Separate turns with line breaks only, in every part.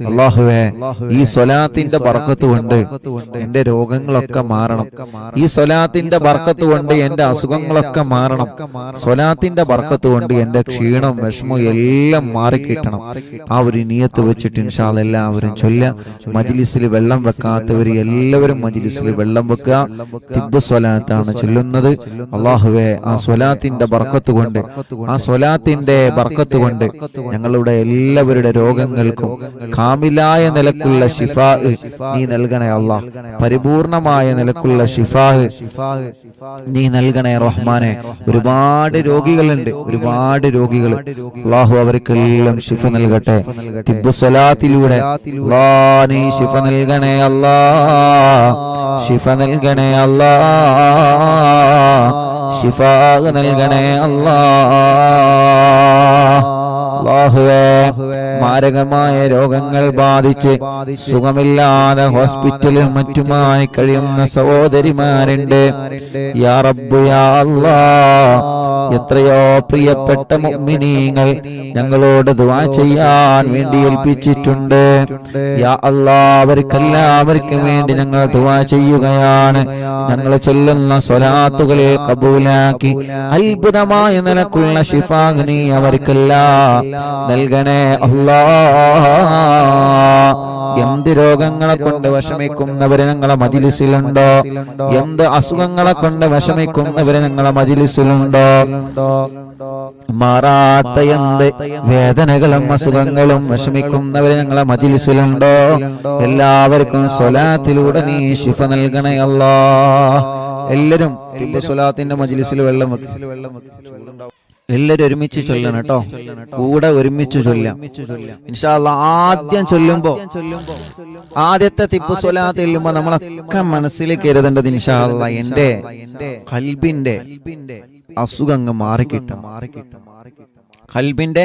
അല്ലാഹുവേ, ഈ സ്വലാത്തിന്റെ ബർക്കത്ത് കൊണ്ട് എന്റെ രോഗങ്ങളൊക്കെ മാറണം. ഈ സ്വലാത്തിന്റെ ബർക്കത്ത് കൊണ്ട് എന്റെ അസുഖങ്ങളൊക്കെ മാറണം. സ്വലാത്തിന്റെ ബർക്കത്ത് കൊണ്ട് എന്റെ ക്ഷീണം വിഷമം എല്ലാം മാറിക്കിട്ടണം. ആ ഒരു നിയത്ത് വെച്ചിട്ട് ഇൻഷാ അല്ലാഹ് എല്ലാവരും ചൊല്ല. മജ്ലിസിൽ വെള്ളം വെക്കാത്തവര് എല്ലാവരും മജ്ലിസിൽ വെള്ളം വെക്കുക. തിബ്ബ് സ്വലാത്താണ് ചൊല്ലുന്നത്. അല്ലാഹുവേ, ആ സ്വലാത്തിന്റെ ബർക്കത്ത് കൊണ്ട്, ആ സ്വലാത്തിന്റെ ബർക്കത്ത് കൊണ്ട് ഞങ്ങളുടെ എല്ലാവരുടെ രോഗങ്ങൾക്കും കാമിലായ നിലക്കുള്ള ശിഫാ നീ നൽകണേ അല്ലാഹ്. പരിപൂർണമായ നിലക്കുള്ള ശിഫാ നീ നൽകണേ റഹ്മാനെ. ഒരുപാട് രോഗികളുണ്ട്, ഒരുപാട് രോഗികൾ. അല്ലാഹു അവർക്കെല്ലാം ശിഫ നൽകട്ടെ. തിബ്ബ് സ്വലാത്തിലൂടെ നീ ശിഫ നൽകണേ അല്ലാഹ്, ശിഫ നൽകണേ അല്ലാഹ്, ശിഫാ നൽകണേ അല്ലാഹ്. അല്ലാഹുവേ, മാരകമായ രോഗങ്ങൾ ബാധിച്ച് സുഖമില്ലാതെ ഹോസ്പിറ്റലിൽ മറ്റുമായി കഴിയുന്ന സഹോദരിമാരുണ്ട്. യാ റബ്ബ് യാ അല്ലാഹ്, എത്രയോ പ്രിയപ്പെട്ട മുഅ്മിനീങ്ങൾ ഞങ്ങളോട് ദുആ ചെയ്യാൻ വേണ്ടി ഏൽപ്പിച്ചിട്ടുണ്ട്. യാ അല്ലാഹ്, അവർക്കെല്ലാവർക്കും വേണ്ടി ഞങ്ങൾ ദുആ ചെയ്യുകയാണ്. ഞങ്ങൾ ചൊല്ലുന്ന സ്വലാത്തുകൾ കബൂലാക്കി അത്ഭുതമായ നിലക്കുള്ള ശിഫാ നീ അവർക്കെല്ലാം നൽകണേ അല്ലാഹ്. എന്ത് രോഗങ്ങളെ കൊണ്ട് വിഷമിക്കുന്നവര് ഞങ്ങളെ മജ്ലിസിലുണ്ടോ? എന്ത് അസുഖങ്ങളെ കൊണ്ട് വിഷമിക്കുന്നവര് ഞങ്ങളെ മജ്ലിസിലുണ്ടോ? മാറാത്ത എന്ത് വേദനകളും അസുഖങ്ങളും വിഷമിക്കുന്നവര് ഞങ്ങളെ മജ്ലിസിലുണ്ടോ? എല്ലാവർക്കും സ്വലാത്തിലൂടെ നീ ശിഫ നൽകണേ അല്ലാഹ്. എല്ലാരും സ്വലാത്തിന്റെ മജ്ലിസിൽ വെള്ളം വെക്കും. എല്ലാരും ഒരുമിച്ച് ചൊല്ലണം കേട്ടോ, കൂടെ ഒരുമിച്ച് ചൊല്ലാം ഇൻഷാ അല്ലാഹ്. ആദ്യം ചൊല്ലുമ്പോ, ആദ്യത്തെ തിബ്ബ് സ്വലാത്ത് ചെല്ലുമ്പോ നമ്മളൊക്കെ മനസ്സിലേക്ക് കരുതേണ്ടത് ഇൻഷാ അല്ലാഹ് എന്റെ ഖൽബിന്റെ അസുഖങ്ങൾ മാറിക്കിട്ടണം, ഖൽബിന്റെ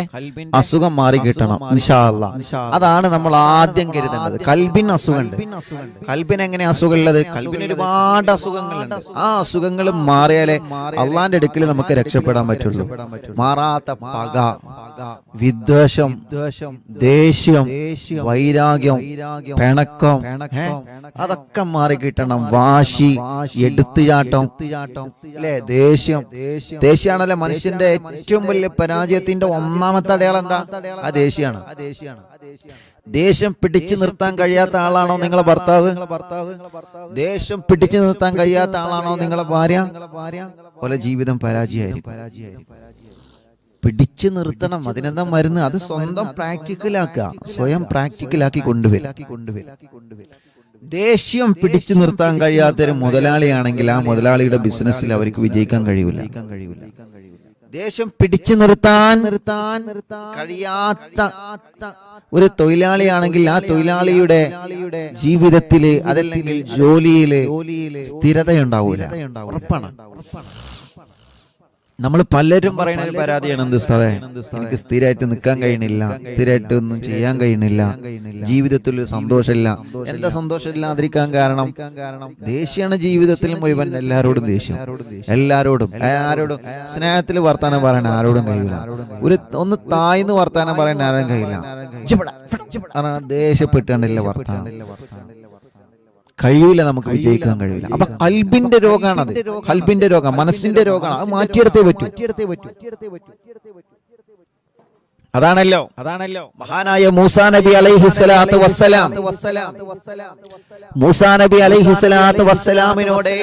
അസുഖം മാറിക്കിട്ടണം ഇൻഷാ അല്ലാഹ്. അതാണ് നമ്മൾ ആദ്യം കരുതേണ്ടത്. ഖൽബിന് അസുഖമുണ്ട്. ഖൽബിന് എങ്ങനെ അസുഖമുള്ളത്? ഖൽബിന് ഒരുപാട് അസുഖങ്ങളുണ്ട്. ആ അസുഖങ്ങൾ മാറിയാലേ അള്ളാന്റെ അടുക്കൽ നമുക്ക് രക്ഷപ്പെടാൻ പറ്റുള്ളൂ. മാറാത്ത പക, വിദ്വേഷം, ദേഷ്യം, വൈരാഗ്യം, പിണക്കം, അതൊക്കെ മാറിക്കിട്ടണം. വാശി, എടുത്തുചാട്ടം, അല്ലെ? ദേഷ്യമാണല്ലേ മനുഷ്യന്റെ ഏറ്റവും വലിയ പരാജയത്തിന്റെ ഒന്നാമത്തെ അടയാളം എന്താ? ആ ദേഷ്യമാണ്. ദേഷ്യം പിടിച്ചു നിർത്താൻ കഴിയാത്ത ആളാണോ നിങ്ങളെ ഭർത്താവ്? ദേഷ്യം പിടിച്ചു നിർത്താൻ കഴിയാത്ത ആളാണോ നിങ്ങളെ ഭാര്യ? പോലെ ജീവിതം പരാജയമായിരിക്കും. പിടിച്ചു നിർത്തണം. അതിനെന്താ മരുന്ന്? അത് സ്വന്തം പ്രാക്ടിക്കലാക്കുക, സ്വയം പ്രാക്ടിക്കലാക്കി കൊണ്ടുവരും. ദേഷ്യം പിടിച്ചു നിർത്താൻ കഴിയാത്തൊരു മുതലാളിയാണെങ്കിൽ ആ മുതലാളിയുടെ ബിസിനസ്സിൽ അവർക്ക് വിജയിക്കാൻ കഴിയൂല. ദേഷ്യം പിടിച്ചു നിർത്താൻ കഴിയാത്ത ഒരു തൊഴിലാളിയാണെങ്കിൽ ആ തൊഴിലാളിയുടെ ജീവിതത്തില് അതല്ലെങ്കിൽ ജോലിയില് സ്ഥിരതയുണ്ടാവൂല. ഉറപ്പാണ്. നമ്മൾ പലരും പറയുന്ന ഒരു പരാതിയാണ്, എന്ത് ഉസ്താദേ, എനിക്ക് സ്ഥിരമായിട്ട് നിൽക്കാൻ കഴിയണില്ല, സ്ഥിരമായിട്ട് ഒന്നും ചെയ്യാൻ കഴിയണില്ല, ജീവിതത്തിൽ ഒരു സന്തോഷമില്ല. എന്താ സന്തോഷം ഇല്ലാതിരിക്കാൻ കാരണം? ദേഷ്യമാണ് ജീവിതത്തിൽ മുഴുവൻ. എല്ലാരോടും ദേഷ്യം, എല്ലാരോടും സ്നേഹത്തിൽ വർത്താനം പറയാൻ ആരോടും കഴിയില്ല. ഒന്ന് താഴ്ന്ന് വർത്താനം പറയാൻ ആരും കഴിയില്ല. ദേഷ്യപ്പെട്ടാണ്ടല്ലേ വർത്താനം. കഴിയൂല, നമുക്ക് വിജയിക്കാൻ കഴിയില്ല. അപ്പൊ ഖൽബിന്റെ രോഗാണത്. ഖൽബിന്റെ രോഗം, മനസ്സിന്റെ രോഗമാണ്. അത് മാറ്റിയെടുത്തേ പറ്റൂ. അതാണല്ലോ മഹാനായ മൂസാ നബി അലൈഹിസ്സലാത്തു വസ്സലാം, മൂസാ നബി അലൈഹിസ്സലാത്തു വസ്സലാമിനോട്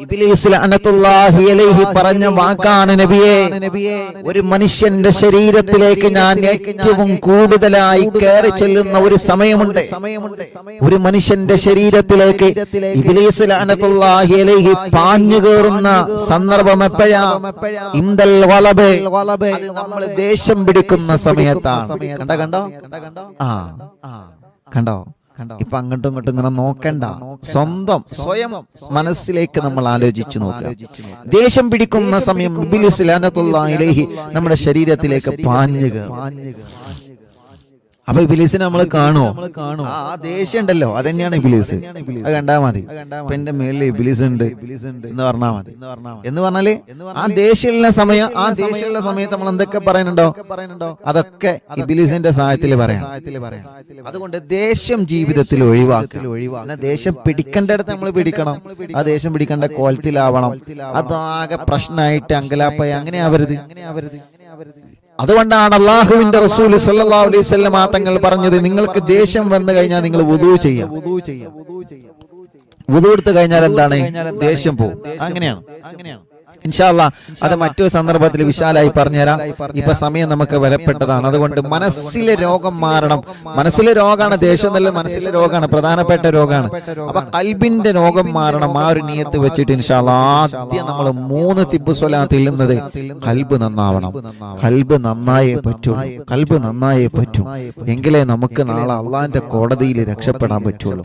ഇബ്ലീസ് ലഅനത്തുല്ലാഹി അലൈഹി പറഞ്ഞ വാക്കാണ്, നബിയേ, ഒരു മനുഷ്യന്റെ ശരീരത്തിലേക്ക് ഞാൻ ഏറ്റവും കൂടുതലായി കയറി ചെല്ലുന്ന ഒരു സമയമുണ്ട്. ഒരു മനുഷ്യന്റെ ശരീരത്തിലേക്ക് ഇബ്ലീസ് ലഅനത്തുല്ലാഹി അലൈഹി പാഞ്ഞു കയറുന്ന സന്ദർഭം എപ്പോഴാ? ഇന്ദൽ വളബ്, നമ്മൾ ദേഷ്യം പിടിക്കുന്ന സമയത്താണ്. കണ്ടോ? ഇപ്പൊ അങ്ങോട്ടും ഇങ്ങോട്ടും ഇങ്ങനെ നോക്കണ്ട, സ്വയം മനസ്സിലേക്ക് നമ്മൾ ആലോചിച്ചു നോക്കുക. ദേഷ്യം പിടിക്കുന്ന സമയം ഇബ്ലീസ് ലഅനത്തുല്ലാഹി അലൈഹി നമ്മുടെ ശരീരത്തിലേക്ക് പാഞ്ഞു കയറും. അപ്പൊ ഇബ്ലീസിനെ നമ്മൾ കാണുമോ? ആ ദേഷ്യം ഉണ്ടല്ലോ, അതന്നെയാണ് ഇബ്ലീസ്. അത് കണ്ടാ മതി. അപ്പൊ എന്റെ മേളിൽ ഇബ്ലീസ് ഉണ്ട് എന്ന് പറഞ്ഞാൽ മതി. എന്ന് പറഞ്ഞാല് ആ ദേഷ്യമുള്ള സമയത്ത് നമ്മൾ എന്തൊക്കെ പറയുന്നുണ്ടോ അതൊക്കെ ഇബ്ലീസിന്റെ സഹായത്തിൽ പറയാം. അതുകൊണ്ട് ദേഷ്യം ജീവിതത്തിൽ ഒഴിവാക്കുക. ദേഷ്യം പിടിക്കേണ്ടടുത്ത് നമ്മൾ പിടിക്കണം. ആ ദേഷ്യം പിടിക്കേണ്ട കോലത്തിലാവണം. അതാകെ പ്രശ്നമായിട്ട് അങ്കലാപ്പായി അങ്ങനെ ആവരുത്. അതുകൊണ്ടാണ് അല്ലാഹുവിന്റെ റസൂൽ സല്ലല്ലാഹു അലൈഹി വസല്ലം തങ്ങൾ പറഞ്ഞത്, നിങ്ങൾക്ക് ദേഷ്യം വന്നു കഴിഞ്ഞാൽ നിങ്ങൾ വുദൂ ചെയ്യാം. വുദൂ എടുത്തു കഴിഞ്ഞാൽ എന്താണ്? ദേഷ്യം പോകും. അങ്ങനെയാണ്. ഇൻഷാ അല്ലാഹ് അത് മറ്റൊരു സന്ദർഭത്തിൽ വിശാലായി പറഞ്ഞുതരാം. ഇപ്പൊ സമയം നമുക്ക് വിലപ്പെട്ടതാണ്. അതുകൊണ്ട് മനസ്സിലെ രോഗം മാറണം. മനസ്സിലെ രോഗമാണ് ദേഷ്യം, നല്ല മനസ്സിലെ രോഗമാണ്, പ്രധാനപ്പെട്ട രോഗമാണ്. അപ്പൊ ഖൽബിന്റെ രോഗം മാറണം. ആ ഒരു നിയത്ത് വെച്ചിട്ട് ഇൻഷാ അല്ലാഹ് ആദ്യം നമ്മൾ 3 തിബ്ബ് സ്വലാത്ത് ഇല്ലുന്നത് ഖൽബ് നന്നാവണം. ഖൽബ് നന്നായേ പറ്റൂ. എങ്കിലേ നമുക്ക് നാളെ അള്ളാഹിന്റെ കോടതിയിൽ രക്ഷപ്പെടാൻ പറ്റുള്ളൂ.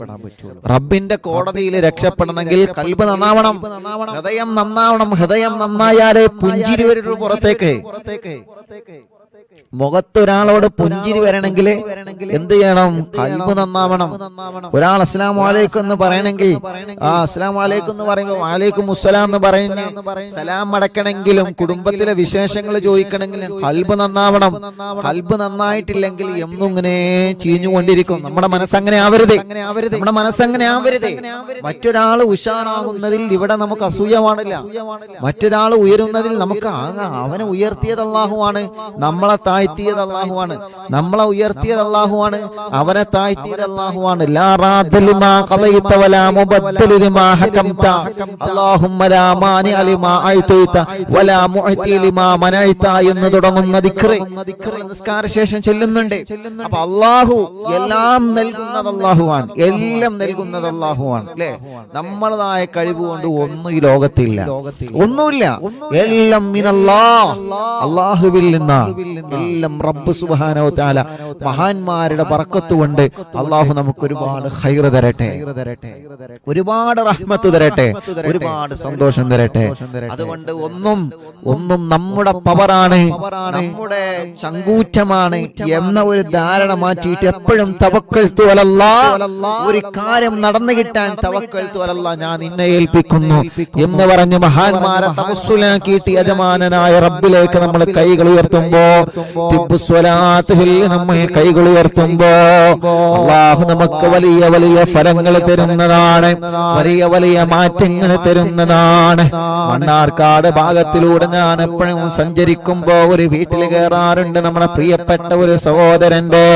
റബ്ബിന്റെ കോടതിയിൽ രക്ഷപ്പെടണമെങ്കിൽ ഖൽബ് നന്നാവണം, ഹൃദയം നന്നാവണം. ഹൃദയം നന്നായാലേ പുഞ്ചിരി വരുള്ളൂ പുറത്തേക്ക്. മുഖത്തൊരാളോട് പുഞ്ചിരി വരണമെങ്കിൽ എന്ത് ചെയ്യണം? ഖൽബ് നന്നാവണം. ഒരാൾ അസ്സലാമു അലൈക്കും എന്ന് പറയണമെങ്കിൽ ആ അസ്സലാമു അലൈക്കും എന്ന് പറയുമ്പോൾ വഅലൈക്കും മുസ്സലാം എന്ന് പറയുന്ന സലാം അടക്കണമെങ്കിലും കുടുംബത്തിലെ വിശേഷങ്ങൾ ചോദിക്കണമെങ്കിലും ഖൽബ് നന്നാവണം. ഖൽബ് നന്നായിട്ടില്ലെങ്കിൽ എന്നും ഇങ്ങനെ ചീഞ്ഞുകൊണ്ടിരിക്കും. നമ്മുടെ മനസ്സങ്ങനെ ആവരുത്. മറ്റൊരാൾ ഉഷാറാകുന്നതിൽ ഇവിടെ നമുക്ക് അസൂയ പാടില്ല. മറ്റൊരാൾ ഉയരുന്നതിൽ നമുക്ക് അവനെ ഉയർത്തിയത് അല്ലാഹുവാണ്, നമ്മളെ താഴ്ത്തിയത് അല്ലാഹുവാണ്. നമ്മളെ ഉയർത്തിയത് അല്ലാഹുവാണ്, അവനെ താഴ്ത്തിയത് അല്ലാഹുവാണ്. ലാ റാദ ലിമാ ഖളൈത വലാ മുബദ്ദല ലിമാ ഹകംത അല്ലാഹുമ്മ ലാ മാനി ലിമാ അഅതൈത വലാ മുഅതി ലിമാ മനഅത എന്ന് തുടങ്ങുന്ന ദിക്ർ നിസ്കാര ശേഷം ചൊല്ലുന്നുണ്ട്. അപ്പോൾ അല്ലാഹു എല്ലാം നൽകുന്നത് അല്ലാഹുവാണ്, എല്ലാം നൽകുന്നത് അല്ലാഹുവാണ്. അല്ലേ? നമ്മളതായ കഴിവ് കൊണ്ട് ഒന്നും ഈ ലോകത്തില്ല, ഒന്നുമില്ല. എല്ലാം മിനല്ലാഹ്, അല്ലാഹുവിൽ നിന്നാണ്. എല്ലാം റബ്ബ് സുബ്ഹാനഹു വ തആല മഹാന്മാരുടെ ബർക്കത്ത് കൊണ്ട് അല്ലാഹു നമുക്ക് ഒരുപാട് ഖൈർ തരട്ടെ, ഒരുപാട് റഹ്മത്ത് തരട്ടെ, ഒരുപാട് സന്തോഷം തരട്ടെ. അതുകൊണ്ട് ഒന്നും നമ്മുടെ പവറാണ്, നമ്മുടെ ചങ്കൂറ്റമാണ് എന്ന ഒരു ധാരണ മാറ്റിയിട്ട് എപ്പോഴും തവക്കൽതു അലല്ലാഹ്, ഒരു കാര്യം നടന്നു കിട്ടാൻ തവക്കൽതു അലല്ലാഹ്, ഞാൻ നിന്നെ ഏൽപ്പിക്കുന്നു എന്ന് പറഞ്ഞ് മഹാന്മാരെ തവസ്സുലാക്കിയിട്ട് യജമാനനായ റബ്ബിലേക്ക് നമ്മൾ കൈകൾ ഉയർത്തുമ്പോ, തിബ്ബ് സ്വലാത്തിൽ നമ്മൾ കൈകൾ ഉയർത്തുമ്പോ അല്ലാഹു നമുക്ക് വലിയ വലിയ ഫലങ്ങൾ തരുന്നതാണ്, വലിയ വലിയ മാറ്റങ്ങൾ തരുന്നതാണ്. മണ്ണാർക്കാട് ഭാഗത്തിലൂടെ ഞാൻ എപ്പോഴും സഞ്ചരിക്കുമ്പോ ഒരു വീട്ടിൽ കയറാറുണ്ട്. നമ്മുടെ പ്രിയപ്പെട്ട ഒരു സഹോദരന്റെ,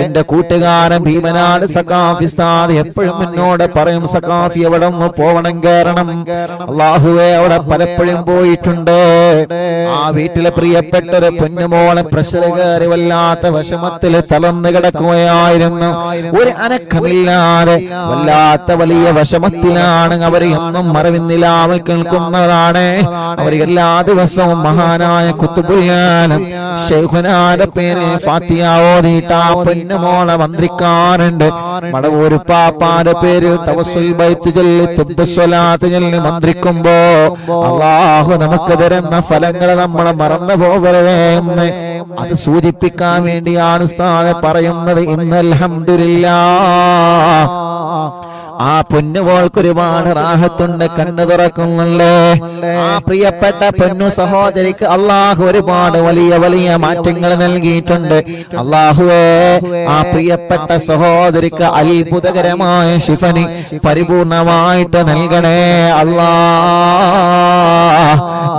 എന്റെ കൂട്ടുകാരൻ ഭീമനാട് സഖാഫി ഉസ്താദ് എപ്പോഴും എന്നോട് പറയും, സഖാഫി എവിടെ പോവണം, കയറണം. അല്ലാഹുവേ അവിടെ പലപ്പോഴും പോയിട്ടുണ്ട്. ആ വീട്ടിലെ പ്രിയപ്പെട്ട ഒരു പൊന്നുമോളെ പ്രഷർ കയറി വല്ലാത്ത വിഷമത്തിൽ തളർന്നു കിടക്കുകയായിരുന്നു. ഒരു അനക്കമില്ലാതെ വല്ലാത്ത വലിയ വിഷമത്തിലാണ് അവർ. എന്നും മറവിന്നിലാവൽ കേൾക്കുന്നതാണ്. അവർ എല്ലാ ദിവസവും മഹാനായ ഖുത്ബുൽ ആലം ശൈഖുനാന്റെ പേരിൽ ഫാത്തിഹ ഓതിയിട്ട് ആ പൊന്നുമോളെ മന്ത്രിക്കാറുണ്ട്. മടവൂർ പാപ്പാന്റെ പേരിൽ തവസ്സുൽ ബൈത്ത് ചൊല്ലി തിബ്ബ് സ്വലാത്ത് ചൊല്ലി മന്ത്രിക്കുമ്പോ അല്ലാഹു നമുക്ക് തരുന്ന ഫലങ്ങൾ നമ്മൾ മറന്നു പോകരുതേ എന്ന് അത് സൂചിപ്പിക്കാൻ വേണ്ടിയാണ് ഉസ്താദ് പറയുന്നത്. ഇന്നൽഹംദുലില്ലാഹ്, ആ പൊന്നുമോൾക്ക് ഒരുപാട് റാഹത്തുണ്ട്, കണ്ണു തുറക്കുന്നുണ്ട്. ആ പ്രിയപ്പെട്ട പൊന്നു സഹോദരിക്ക് അല്ലാഹു ഒരുപാട് വലിയ വലിയ മാറ്റങ്ങൾ നൽകിയിട്ടുണ്ട്. അല്ലാഹുവേ, ആ പ്രിയപ്പെട്ട സഹോദരിക്ക് അത്ഭുതകരമായ ശിഫനി പരിപൂർണമായിട്ട് നൽകണേ അല്ലാഹ്,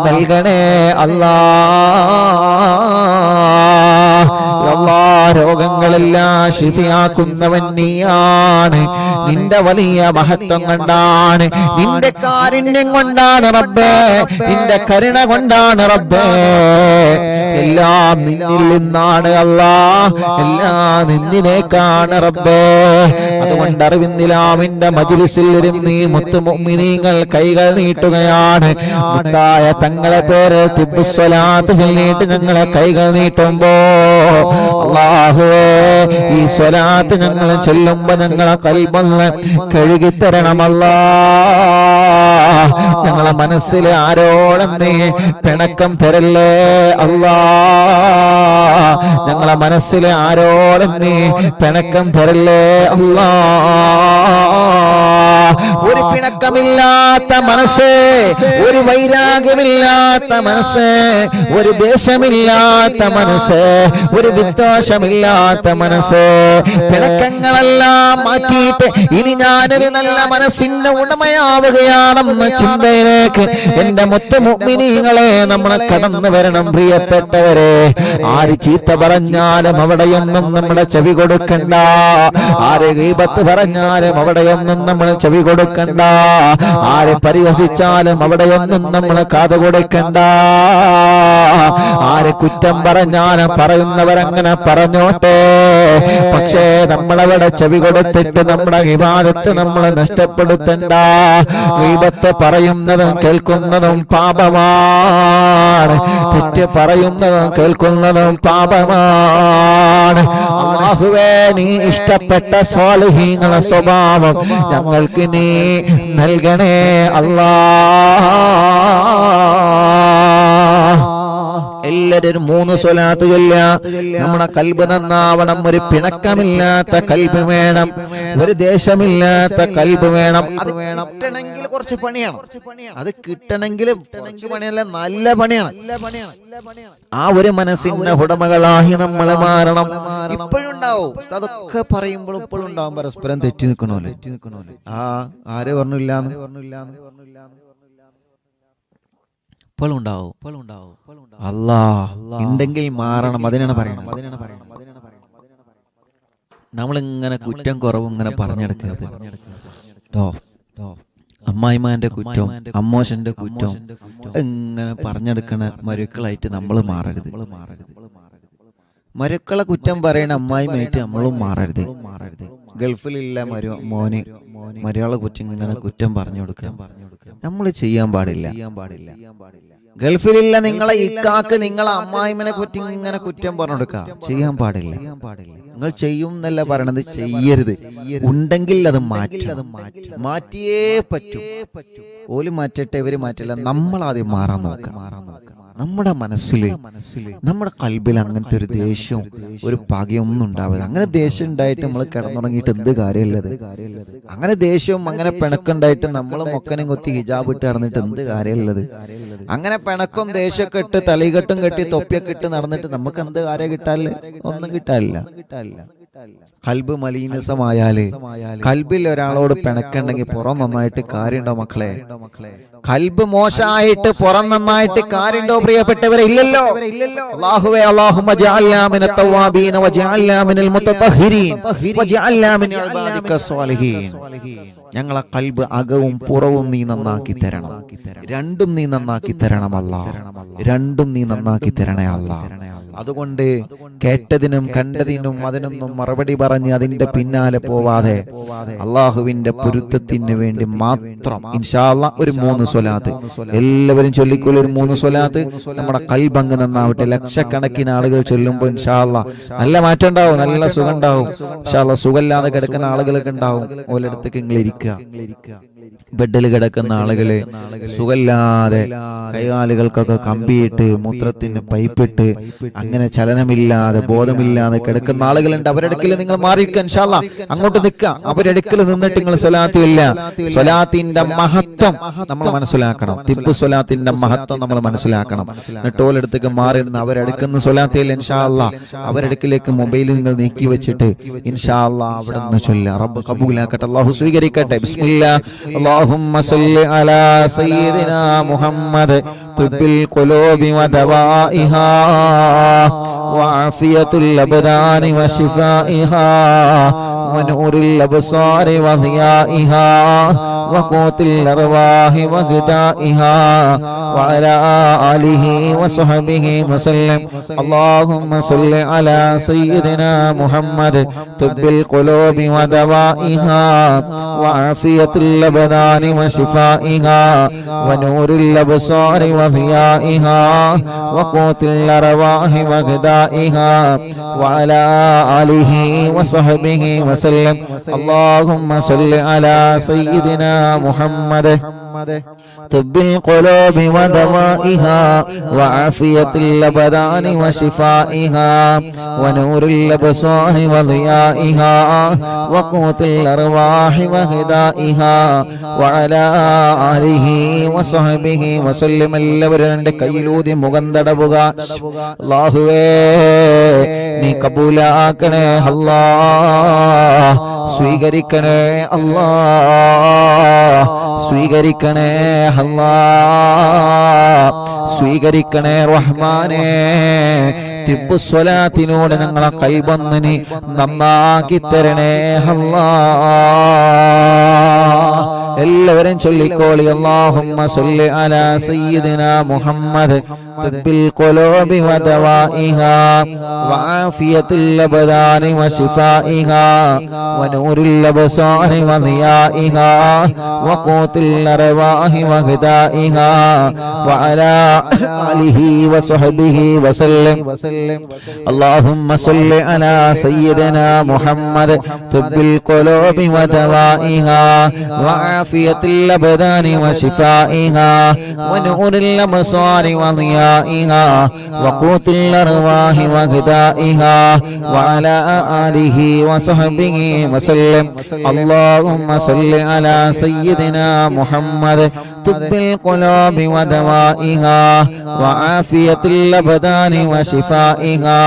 നൽകണേ അല്ലാഹ്. രോഗങ്ങളെല്ലാം ശിഫയാക്കുന്നവൻ നീയാണ്. നിന്റെ വലിയ മഹത്വം കൊണ്ടാണ്, നിന്റെ കാരുണ്യം കൊണ്ടാണ് റബ്ബേ, നിന്റെ കരുണ കൊണ്ടാണ് റബ്ബേ. എല്ലാം നിന്നിൽ നിന്നാണ് അല്ലാഹ്, എല്ലാം നിന്നിലേക്കാണ് റബ്ബേ. അതുകൊണ്ട് അറിവിന്നിലാമിന്റെ മജ്ലിസിൽ ഇരുന്ന് മുത്തു മുഅ്മിനീങ്ങൾ കൈകൾ നീട്ടുകയാണ്. മുത്തായ തങ്ങളെ പേര് തിബ്ബ് സ്വലാത്ത് ചൊല്ലിയിട്ട് ഞങ്ങളെ കൈകൾ നീട്ടുമ്പോ അല്ലാഹുവേ ഈ സ്വലാത്ത് ഞങ്ങൾ ചൊല്ലുമ്പോൾ ഞങ്ങളെ ഖൽബൊന്ന് കഴുകിത്തരണമല്ലാ. ഞങ്ങളെ മനസ്സിൽ ആരോടും നീ പിണക്കം തരല്ലേ അല്ലാ. ഞങ്ങളെ മനസ്സിൽ ആരോടും നീ പിണക്കം തരല്ലേ അല്ലാ. ഒരു പിണക്കമില്ലാത്ത മനസ്സ്, ഒരു വൈരാഗ്യമില്ലാത്ത മനസ്സ്, ഒരു ദേശമില്ലാത്ത മനസ്സ്, ഒരു വിദ്വേഷമില്ലാത്ത മനസ്സ്, പിണക്കങ്ങളെല്ലാം മാറ്റിയിട്ട് ഇനി ഞാനൊരു നല്ല മനസ്സിന്റെ ഉടമയാവുകയാണെന്ന ചിന്തയിലേക്ക് എന്റെ മൊത്ത മുഅ്മിനീങ്ങളെ നമ്മളെ കടന്നു വരണം. പ്രിയപ്പെട്ടവരെ, ആര് ചീത്ത പറഞ്ഞാലും അവിടെയൊന്നും നമ്മുടെ ചെവി കൊടുക്കണ്ട. ആര് ഗീബത്ത് പറഞ്ഞാലും അവിടെയൊന്നും നമ്മൾ ചെവി കൊടുക്കണ്ട. ആരെ പരിഹസിച്ചാലും അവിടെയൊന്നും നമ്മൾ കാത് കൊടുക്കണ്ട. ആരെ കുറ്റം പറഞ്ഞാലും പറയുന്നവരങ്ങനെ പറഞ്ഞോട്ടെ. പക്ഷേ നമ്മളവിടെ ചെവി കൊടുത്തിട്ട് നമ്മുടെ ഇബാദത്ത് നമ്മൾ നഷ്ടപ്പെടുത്തണ്ട. ഗീബത്ത് പറയുന്നതും കേൾക്കുന്നതും പാപമാണ്. തെറ്റ് പറയുന്നതും കേൾക്കുന്നതും പാപമാണ്. അല്ലാഹുവേ, നീ ഇഷ്ടപ്പെട്ട സ്വാലിഹീങ്ങളുടെ സ്വഭാവം ഞങ്ങൾക്ക് നീ നൽകണേ അല്ലാ. എല്ലാവരും 3 സ്വലാത്ത് ചൊല്ലുക. നമ്മുടെ കൽബ് നന്നാവണം. ഒരു പിണക്കമില്ലാത്ത കൽബ് വേണം, ഒരു ദേശമില്ലാത്ത കൽബ് വേണം. അത് കിട്ടണമെങ്കിൽ കുറച്ച് പണിയാണ്. അത് കിട്ടണമെങ്കിൽ കുറച്ച് പണിയല്ല, നല്ല പണിയാണ്. ആ ഒരു മനസ്സിന്റെ ഉടമകളായി നമ്മൾ മാറണം. ഇപ്പോഴുണ്ടാവും അതൊക്കെ പറയുമ്പോൾ ഇപ്പോഴും ഉണ്ടാവും പരസ്പരം തെറ്റി നിൽക്കണോല്ലേ. ആര് പറഞ്ഞില്ലാന്ന് അല്ലാഹ് ഉണ്ടെങ്കിൽ മാറണം. അതിനാണ് പറയണം. നമ്മളിങ്ങനെ കുറ്റം കുറവും ഇങ്ങനെ പറഞ്ഞെടുക്കരുത്. അമ്മായിമാന്റെ കുറ്റം, അമ്മോശന്റെ കുറ്റം ഇങ്ങനെ പറഞ്ഞെടുക്കണ മരുക്കളായിട്ട് നമ്മൾ മാറരുത്. മരുക്കളെ കുറ്റം പറയണ അമ്മായിമായിട്ട് നമ്മളും മാറരുത്. ഗൾഫിലില്ല മോന് മര്യാളെ കുറ്റം ഇങ്ങനെ കുറ്റം പറഞ്ഞു കൊടുക്കാൻ നമ്മൾ ചെയ്യാൻ പാടില്ല. ഗൾഫിലില്ല നിങ്ങളെ ഇക്കാക്ക് നിങ്ങളെ അമ്മായിമനെ കുറ്റി ഇങ്ങനെ കുറ്റം പറഞ്ഞു കൊടുക്കുക, ചെയ്യാൻ പാടില്ല. നിങ്ങൾ ചെയ്യും എന്നല്ല പറയണത്, ചെയ്യരുത്. ഉണ്ടെങ്കിൽ അത് മാറ്റിയേ പറ്റൂ. ഓല് മാറ്റട്ടെ, ഇവര് മാറ്റില്ല, നമ്മളാദ്യം മാറാൻ നോക്കാം. നമ്മുടെ മനസ്സിൽ, നമ്മുടെ കൽബിൽ അങ്ങനത്തെ ഒരു ദേഷ്യവും ഒരു പകയൊന്നും ഉണ്ടാവില്ല. അങ്ങനെ ദേഷ്യം ഉണ്ടായിട്ട് നമ്മൾ കിടന്നുറങ്ങിയിട്ട് എന്ത് കാര്യമുള്ളത്? അങ്ങനെ ദേഷ്യവും അങ്ങനെ പിണക്കുണ്ടായിട്ട് നമ്മൾ മൊക്കനും കൊത്തി ഹിജാബ് ഇട്ട് നടന്നിട്ട് എന്ത് കാര്യമുള്ളത്? അങ്ങനെ പിണക്കും ദേഷ്യമൊക്കെ ഇട്ട് തലയികെട്ടും കെട്ടി തൊപ്പിയൊക്കെ ഇട്ട് നടന്നിട്ട് നമുക്ക് എന്ത് കാര്യം കിട്ടാനില്ല? ഒന്നും കിട്ടാനില്ല. കൽബ് മലീനസമായാല്, കൽബിൽ ഒരാളോട് പിണക്കുണ്ടെങ്കിൽ പുറം നന്നായിട്ട് കാര്യമുണ്ടോ മക്കളെ? കൽബ് മോശമായിട്ട് പുറം നന്നായിട്ട് കാര്യമുണ്ടോ പ്രിയപ്പെട്ടവരെ? ഇല്ലല്ലോ. അല്ലാഹുവേ, അല്ലാഹുമ്മ ജഅൽനാ മിനൽ തവ്വാബീന വജഅൽനാ മിനൽ മുതതഹിരീൻ വജഅൽനാ മിൻ ഇബാദിക സ്വാലിഹീൻ. ഞങ്ങളെ കൽബ് അകവും പുറവും നീ നന്നാക്കി തരണം. രണ്ടും നീ നന്നാക്കി തരണം അല്ലാഹ്. രണ്ടും നീ നന്നാക്കി തരണേ അല്ലാഹ്. അതുകൊണ്ട് കേട്ടതിനും കണ്ടതിനും അതിനൊന്നും മറുപടി പറഞ്ഞ് അതിന്റെ പിന്നാലെ പോവാതെ അള്ളാഹുവിന്റെ പൊരുത്തത്തിന് വേണ്ടി മാത്രം ഇൻഷാ അല്ലാഹ് ഒരു 3 സ്വലാത്ത് എല്ലാവരും ചൊല്ലിക്കൊള്ളു. ഒരു 3 സ്വലാത്ത് നമ്മുടെ കൽബ് നന്നാവട്ടെ. ലക്ഷക്കണക്കിന് ആളുകൾ ചൊല്ലുമ്പോൾ ഇൻഷാ അല്ലാഹ് നല്ല മാറ്റം ഉണ്ടാവും, നല്ല സുഖം ഉണ്ടാവും. ഇൻഷാ അല്ലാഹ് സുഖമില്ലാതെ കിടക്കുന്ന ആളുകളൊക്കെ ഉണ്ടാവും. ഓരോടത്തേക്ക് നിങ്ങൾ ഇരിക്കുക. ബെഡിൽ കിടക്കുന്ന ആളുകള് സുഖമില്ലാതെ കൈകാലുകൾക്കൊക്കെ കമ്പിയിട്ട് മൂത്രത്തിന് പൈപ്പിട്ട് അങ്ങനെ ചലനമില്ലാതെ ബോധമില്ലാതെ കിടക്കുന്ന ആളുകളുണ്ട്. അവരെടുക്കൽ നിങ്ങൾ മാറിയിരിക്കുക. ഇൻഷാ അല്ലാഹ് അങ്ങോട്ട് നിൽക്കുക. അവരെടുക്കൽ നിന്നിട്ട് നിങ്ങൾ സ്വലാത്തില്ല. സ്വലാത്തിന്റെ മഹത്വം നമ്മൾ മനസ്സിലാക്കണം. തിബ് സ്വലാത്തിന്റെ മഹത്വം നമ്മൾ മനസ്സിലാക്കണം. എന്നിട്ട് ഓലെടുത്തേക്ക് മാറിയിരുന്ന് അവരെടുക്കുന്ന സ്വലാത്തില്ല. ഇൻഷാ അല്ലാഹ് അവരെടുക്കിലേക്ക് മൊബൈൽ നിങ്ങൾ നീക്കി വെച്ചിട്ട് ഇൻഷാ അല്ലാഹ് അവിടെ നിന്ന് ചൊല്ലുക. റബ്ബ് കബൂലാക്കട്ടെ, അല്ലാഹു സ്വീകരിക്കട്ടെ. ബിസ്മില്ലാഹ്. اللهم صل على سيدنا محمد طب القلوب ودوائها وعافية الأبدان وشفائها ونور الأبصار وضيائها وقوت الأرواح وغذائها وعلى آله وصحبه وسلم. اللهم صل على سيدنا محمد طب القلوب ودوائها وعافية الأبدان وشفائها ونور الأبصار وضيائها وقوت الأرواح وغذائها وعلى آله وصحبه وسلم. اللهم صل على سيدنا محمد طب القلوب ودوائها وعافية الأبدان وشفائها ونور الأبصار وضيائها وقوت الأرواح وغذائها وعلى آله وصحبه وسلم. എല്ലാവരും എൻ്റെ കയ്യിലൂതി മുഖം തടവുക. അല്ലാഹുവേ നീ കബൂലാക്കണേ അല്ലാഹ്, സ്വീകരിക്കണേ അല്ലാഹ്, സ്വീകരിക്കണേ അല്ലാഹ്, സ്വീകരിക്കണേ റഹ്മാനേ. തിബ്ബുസ്വലാത്തിനോട് ഞങ്ങളെ കൽബൊന്നിനി നന്നാക്കി തരണേ അല്ലാഹ്. എല്ലാവരും ചൊല്ലിക്കോളി. അല്ലാഹുമ്മ സ്വല്ലി അലാ സയ്യിദിനാ മുഹമ്മദ് തിബ്ബിൽ ഖുലൂബി വദവാഇഹാ വആഫിയത്തുൽ അബ്ദാനി വശിഫാഇഹാ വനൂറിൽ അബ്സാരി വദിയാഇഹാ വഖൂത്തുൽ അർവാഹി വഗദാഇഹാ വഅലാ ആലിഹി വസഹ്ബിഹി വസല്ലം. اللهم صل على سيدنا محمد طب القلوب ودوائها وعافية الأبدان وشفائها ونور الأبصار وضيائها وقوت الأرواح وغذائها وعلى آله وصحبه وسلم. اللهم صل على سيدنا محمد طب القلوب ودوائها وعافية الأبدان وشفائها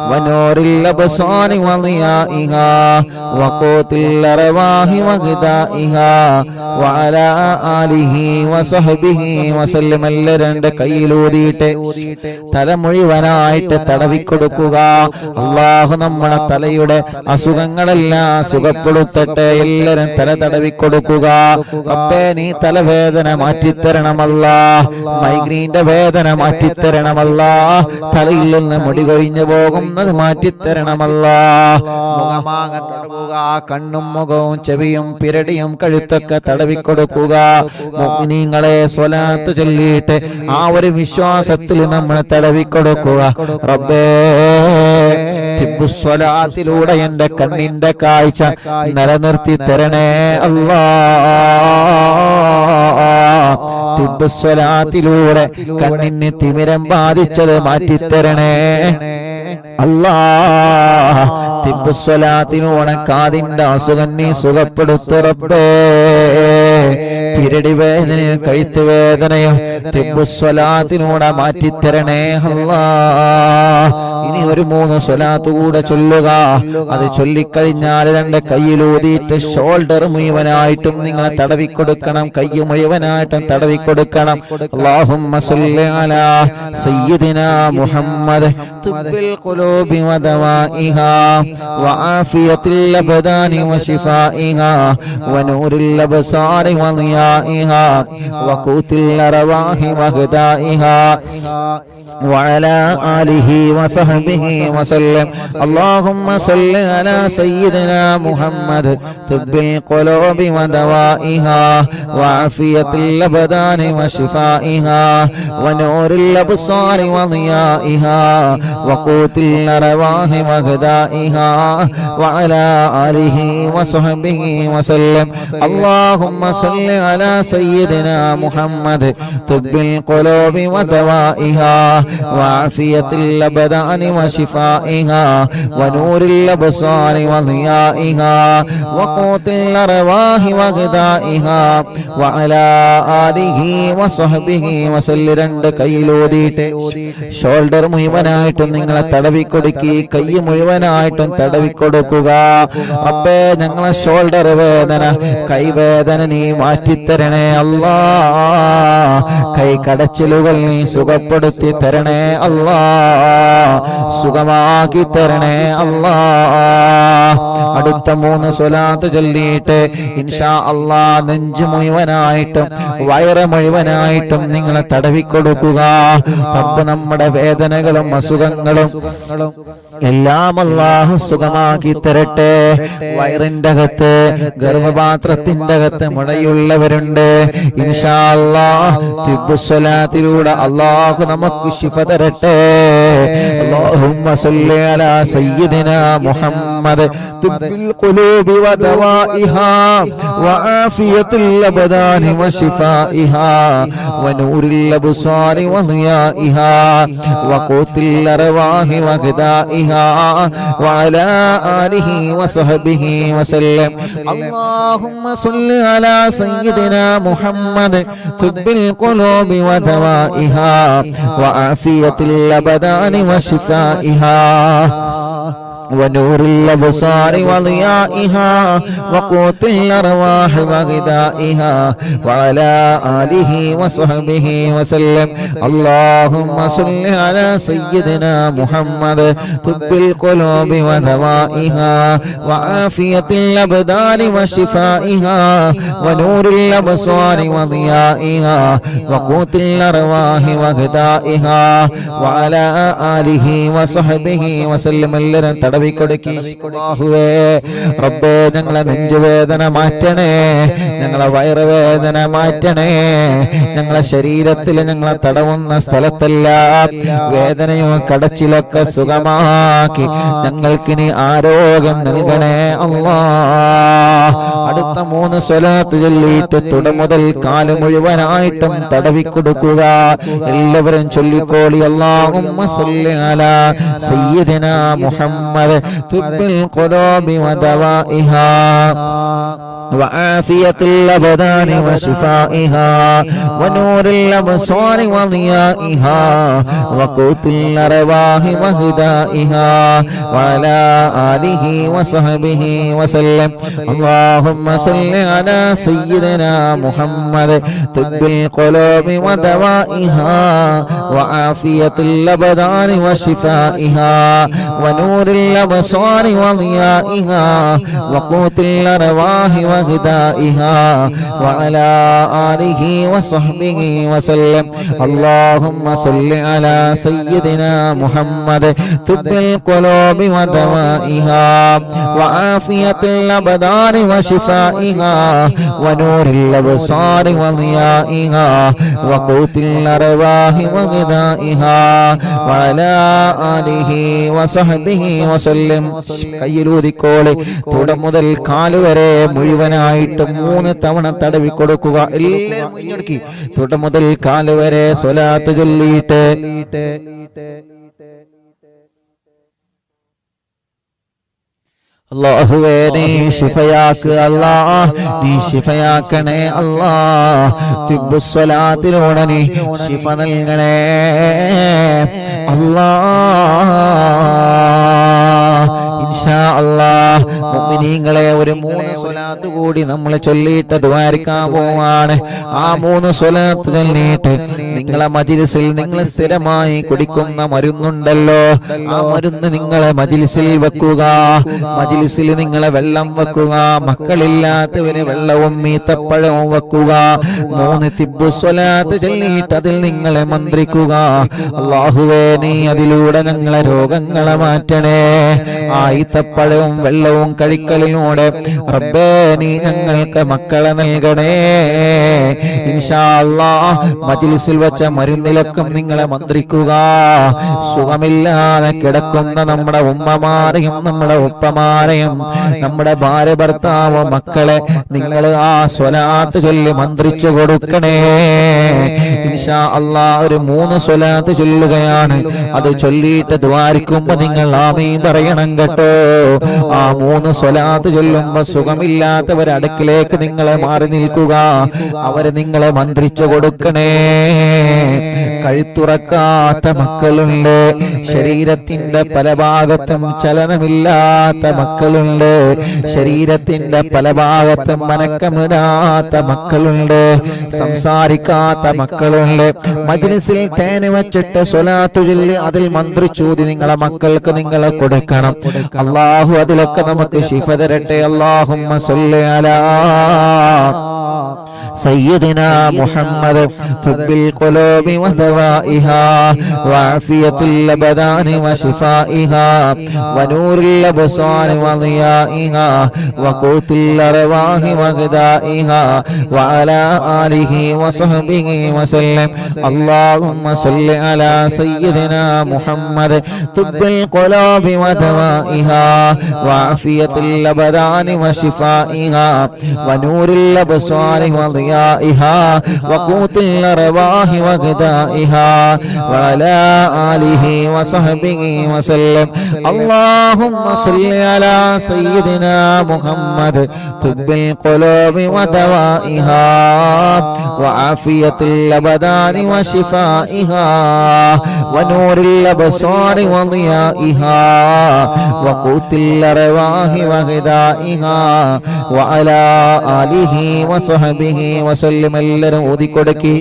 ونور الأبصار وضيائها وقوت الأرواح وغذائها وعلى آله وصحبه وسلم. എല്ലാവരും കയ്യിലൂതിയിട്ട് തല മുഴുവനായിട്ട് തടവിക്കൊടുക്കുക. അല്ലാഹു നമ്മളെ തലയുടെ അസുഖങ്ങളെല്ലാം സുഖപ്പെടുത്തട്ടെ. എല്ലാവരും തല തടവിക്കൊടുക്കുക. അപ്പേ നീ തലവേദന മാറ്റിത്തരണമല്ലാ, മൈഗ്രീന്റെ വേദന മാറ്റിത്തരണമല്ലാ, തലയിൽ നിന്ന് മുടി കൊഴിഞ്ഞു പോകുന്നത് മാറ്റിത്തരണമല്ലാ. മുഖമാകെ തടവുക. കണ്ണും മുഖവും ചെവിയും പിരടിയും കഴുത്തൊക്കെ തടവിക്കൊടുക്കുക. മുഅ്മിനീങ്ങളെ സ്വലാത്ത് ചൊല്ലിയിട്ട് ആ ഒരു വിശ്വാസത്തിൽ നമ്മൾ തടവിക്കൊടുക്കുക. റബ്ബേ തിബ്ബുസ്വലാത്തിലൂടെ എന്റെ കണ്ണിന്റെ കാഴ്ച നിലനിർത്തി തരണേ അല്ലാഹ്. തിബ്ബുസ്വലാത്തിലൂടെ കണ്ണിന് തിമിരം ബാധിച്ചത് മാറ്റിത്തരണേ അല്ലാഹ്. തിബ്ബുസ്വലാത്തിലൂടെ കാതിന്റെ അസുഖം നീ സുഖപ്പെടുത്തു റബ്ബേ. പിരടി വേദനയും കഴുത്ത് വേദനയും തിബ്ബുസ്വലാത്തിലൂടെ മാറ്റിത്തരണേ അല്ലാഹ്. ഇനി ഒരു 3 സ്വലാത്ത് കൂടെ ചൊല്ലുക. അത് ചൊല്ലിക്കഴിഞ്ഞാൽ 2 കയ്യിലൂതിയിട്ട് ഷോൾഡർ മുഴുവനായിട്ടും നിങ്ങൾ തടവിക്കൊടുക്കണം. കൈ മുഴുവനായിട്ടും തടവിക്കൊടുക്കണം. അല്ലാഹുമ്മ സ്വല്ലി അലാ സയ്യിദിനാ മുഹമ്മദ് തുബ്ബിൽ ഖുലൂബി വദവാഇഹാ വആഫിയത്തിൽ അബ്ദാനി വശിഫാഇഹാ വനൂറിൽ അബ്സാരി വദിയാഇഹാ വഖൂത്തിൽ അർവാഹി വഗദാഇഹാ وعلى آله وصحبه وسلم. اللهم صل على سيدنا محمد طب القلوب ودوائها وعافية الأبدان وشفائها ونور الأبصار وضيائها وقوت الأرواح وغذائها وعلى آله وصحبه وسلم. اللهم صل على سيدنا محمد طب القلوب ودوائها وعافية الأبدان وشفائها ونور الأبصار وضيائها وقوت الأرواح وغذائها وعلى آله وصحبه وسلم. 2 കയ്യിലൂതിയിട്ട് ഷോൾഡർ മുഴുവനായിട്ടും നിങ്ങളെ തടവിക്കൊടുക്കി. കൈ മുഴുവനായിട്ടും തടവിക്കൊടുക്കുക. അപ്പേ ഞങ്ങളെ ഷോൾഡർ വേദന കൈവേദന നീ മാറ്റിത്തരണേ അല്ലാഹ്. കൈ കടച്ചിലുകൾ നീ സുഖപ്പെടുത്തി തരണേ അല്ലാഹ്. സുഖമാക്കി തരണേ അല്ലാ. അടുത്ത 3 സ്വലാത്ത് ചൊല്ലിയിട്ട് ഇൻഷാ അല്ലാ നെഞ്ച് മുഴുവനായിട്ടും വയറ് മുഴുവനായിട്ടും നിങ്ങളെ തടവിക്കൊടുക്കുക. റബ്ബ് നമ്മുടെ വേദനകളും അസുഖങ്ങളും എല്ലാം അല്ലാഹു സുഖമാക്കി തരട്ടെ. വയറിന്റെ അകത്ത് ഗർഭപാത്രത്തിന്റെ അകത്ത് മുഴയുള്ളവരുണ്ട്. ഇൻഷാ അല്ലാഹ് തിബ്ബുസ്സലാത്തിലൂടെ അല്ലാഹു നമുക്ക് ശിഫ തരട്ടെ. അല്ലാഹുമ്മ സല്ലി അലാ സയ്യിദിനാ മുഹമ്മദ് തുബ്ബിൽ ഖുലൂബി വദവാഇഹാ വആഫിയത്തുൽ അബ്ദാനി വശിഫാഇഹാ വനൂറിൽ അബ്സാരി വദിയാഇഹാ വഖൂത്തിൽ അർവാഹി വഗദാഇഹാ വഅലാ ആലിഹി വസഹബിഹി വസല്ലം. അല്ലാഹുമ്മ സല്ലി അലാ സയ്യിദിനാ മുഹമ്മദ് തുബ്ബിൽ ഖുലൂബി വദവാഇഹാ വആഫിയത്തുൽ അബ്ദാനി വശിഫാഇഹാ ونور الأبصار وضيائها وقوت الأرواح وغذائها وعلى آله وصحبه وسلم. اللهم صل على سيدنا محمد طب القلوب ودوائها وعافية الأبدان وشفائها ونور الأبصار وضيائها وقوت الأرواح وغذائها وعلى آله وصحبه وسلم. റബ്ബേ ഞങ്ങളെ നെഞ്ചുവേദന മാറ്റണേ, ഞങ്ങളെ വയറുവേദന മാറ്റണേ. ഞങ്ങളെ ശരീരത്തിൽ ഞങ്ങളെ തടവുന്ന സ്ഥലത്തെല്ലാം വേദനയോ കടച്ചിലൊക്കെ സുഖമാക്കി ഞങ്ങൾക്കിനി ആരോഗ്യം നൽകണേ അല്ലാ. അടുത്ത 3 സ്വലാത്ത് ചൊല്ലിയിട്ട് തുടമുതൽ കാല് മുഴുവനായിട്ടും തടവിക്കൊടുക്കുക. എല്ലാവരും ചൊല്ലിക്കോളി. അല്ലാഹുമ്മ സ്വല്ലി അലാ സയ്യിദിനാ മുഹമ്മദ് തുബ്ബിൽ ഖുലൂബി വദവാഇഹാ وعافية الأبدان وشفائها ونور الأبصار وضيائها وقوت الأرواح وهدائها وعلى آله وصحبه وسلم. اللهم صل على سيدنا محمد طب القلوب ودوائها وعافية الأبدان وشفائها ونور الأبصار وضيائها وقوت الأرواح وغذائها وعلى آله وصحبه وسلم. اللهم صل على سيدنا محمد طب القلوب ودوائها وعافية الأبدان وشفائها ونور الأبصار وضيائها وقوت الأرواح وغذائها وعلى آله وصحبه وسلم. കയ്യിലൂതിക്കോളെ തുടമുതൽ കാലുവരെ മുഴുവനായിട്ട് 3 തവണ തടവി കൊടുക്കുക. എല്ലാവരും മുന്നോട്ട് തുടമുതൽ കാലുവരെ സ്വലാത്ത് ചൊല്ലിയിട്ട് അല്ലാഹുവേ നീ ശിഫയാക്ക് അല്ലാ, നീ ശിഫയാക്കണേ അല്ലാ. തിബ്ബുസ്സലാത്തിലൂടെ നീ ശിഫ നൽകണേ അല്ലാ. ഇൻഷാ അല്ലാഹ് മുഅ്മിനീങ്ങളെ ഒരു 3 സ്വലാത്ത് കൂടി നമ്മൾ ചൊല്ലിയിട്ട് ദുആരിക്കാൻ പോവാണ്. ആ 3 സ്വലാത്ത് ചൊല്ലിയിട്ട് നിങ്ങളെ മജ്ലിസിൽ നിങ്ങൾ സ്ഥിരമായി കുടിക്കുന്ന മരുന്നുണ്ടല്ലോ, ആ മരുന്ന് നിങ്ങളെ മജ്ലിസിൽ വെക്കുക. മജ്ലിസിൽ നിങ്ങളെ വെള്ളം വെക്കുക. മക്കളില്ലാത്തവര് വെള്ളവും ഈത്തപ്പഴവും വെക്കുക. 3 തിബ്ബുസ്സലാത്ത് ചൊല്ലിയിട്ട് അതിൽ നിങ്ങളെ മന്ത്രിക്കുക. അല്ലാഹുവേ നീ അതിലൂടെ ഞങ്ങളെ രോഗങ്ങളെ മാറ്റണേ. ആ ഈത്തപ്പഴവും വെള്ളവും കഴിക്കലിലൂടെ റബ്ബേ നീ ഞങ്ങൾക്ക് മക്കളെ നൽകണേ. ഇൻഷാ അല്ലാഹ് മജ്ലിസിൽ വെച്ച മരുന്നിലൊക്കെ നിങ്ങളെ മന്ത്രിക്കുക. സുഖമില്ലാതെ കിടക്കുന്ന നമ്മുടെ ഉമ്മമാരെയും നമ്മുടെ ഉപ്പമാരെയും നമ്മുടെ ഭാര്യ ഭർത്താവ് മക്കളെ നിങ്ങൾ ആ സ്വലാത്ത് ചൊല്ലി മന്ത്രിച്ചു കൊടുക്കണേ. ഇൻഷാ അല്ലാഹ് ഒരു 3 സ്വലാത്ത് ചൊല്ലുകയാണ്. അത് ചൊല്ലിയിട്ട് ദ്വാരിക്കുമ്പോ നിങ്ങൾ ആമീൻ പറയണം കേട്ടോ. ആ 3 സ്വലാത്ത് ചൊല്ലുമ്പോ സുഖമില്ലാത്തവരുടെ അടുക്കിലേക്ക് നിങ്ങളെ മാറി നിൽക്കുക. അവര് നിങ്ങളെ മന്ത്രിച്ചു കൊടുക്കണേ. കഴുത്തുറക്കാത്ത മക്കളുണ്ട്, ശരീരത്തിന്റെ പല ഭാഗത്തും ചലനമില്ലാത്ത മക്കളുണ്ട്, ശരീരത്തിന്റെ പല ഭാഗത്തും മനക്കമിടാത്ത മക്കളുണ്ട്, സംസാരിക്കാത്ത മക്കളുണ്ട്. മജ്‌ലിസിൽ തേന് വെച്ചിട്ട് സ്വലാത്ത് ചൊല്ലി അതിൽ മന്ത്രിച്ചൂതി നിങ്ങളെ മക്കൾക്ക് നിങ്ങൾ കൊടുക്കണം. അല്ലാഹു അതിലൊക്കെ നമുക്ക് ശിഫ തരട്ടെ. അല്ലാഹുമ്മ സ്വല്ലി അലാ സയ്യിദിനാ മുഹമ്മദ് തുബ്ബിൽ ഖുലൂബി വദവാഇഹാ വഅഫിയത്തുൽ അബദാനി വശിഫാഇഹാ വനൂറുൽ അബ്സാരി വളിയാഇഹാ വഖൂത്തുൽ അർവാഹി വഗദാഇഹാ വഅലാ ആലിഹി വസഹ്ബിഹി വസല്ലം. അല്ലാഹുമ്മ സ്വല്ലി അലാ സയ്യിദിനാ മുഹമ്മദ് തുബ്ബിൽ ഖുലൂബി വദവാഇഹാ വഅഫിയത്തുൽ അബദാനി വശിഫാഇഹാ വനൂറുൽ അബ്സാരി ضيائها وقوت الأرواح وغذائها وعلى آله وصحبه وسلم. اللهم صل على سيدنا محمد طب القلوب ودوائها وعافية الأبدان وشفائها ونور الأبصار وضيائها وقوت الأرواح وغذائها وعلى آله وصحبه വസല്ലം. എല്ലാവരും ഓതിക്കൊടുക്കി.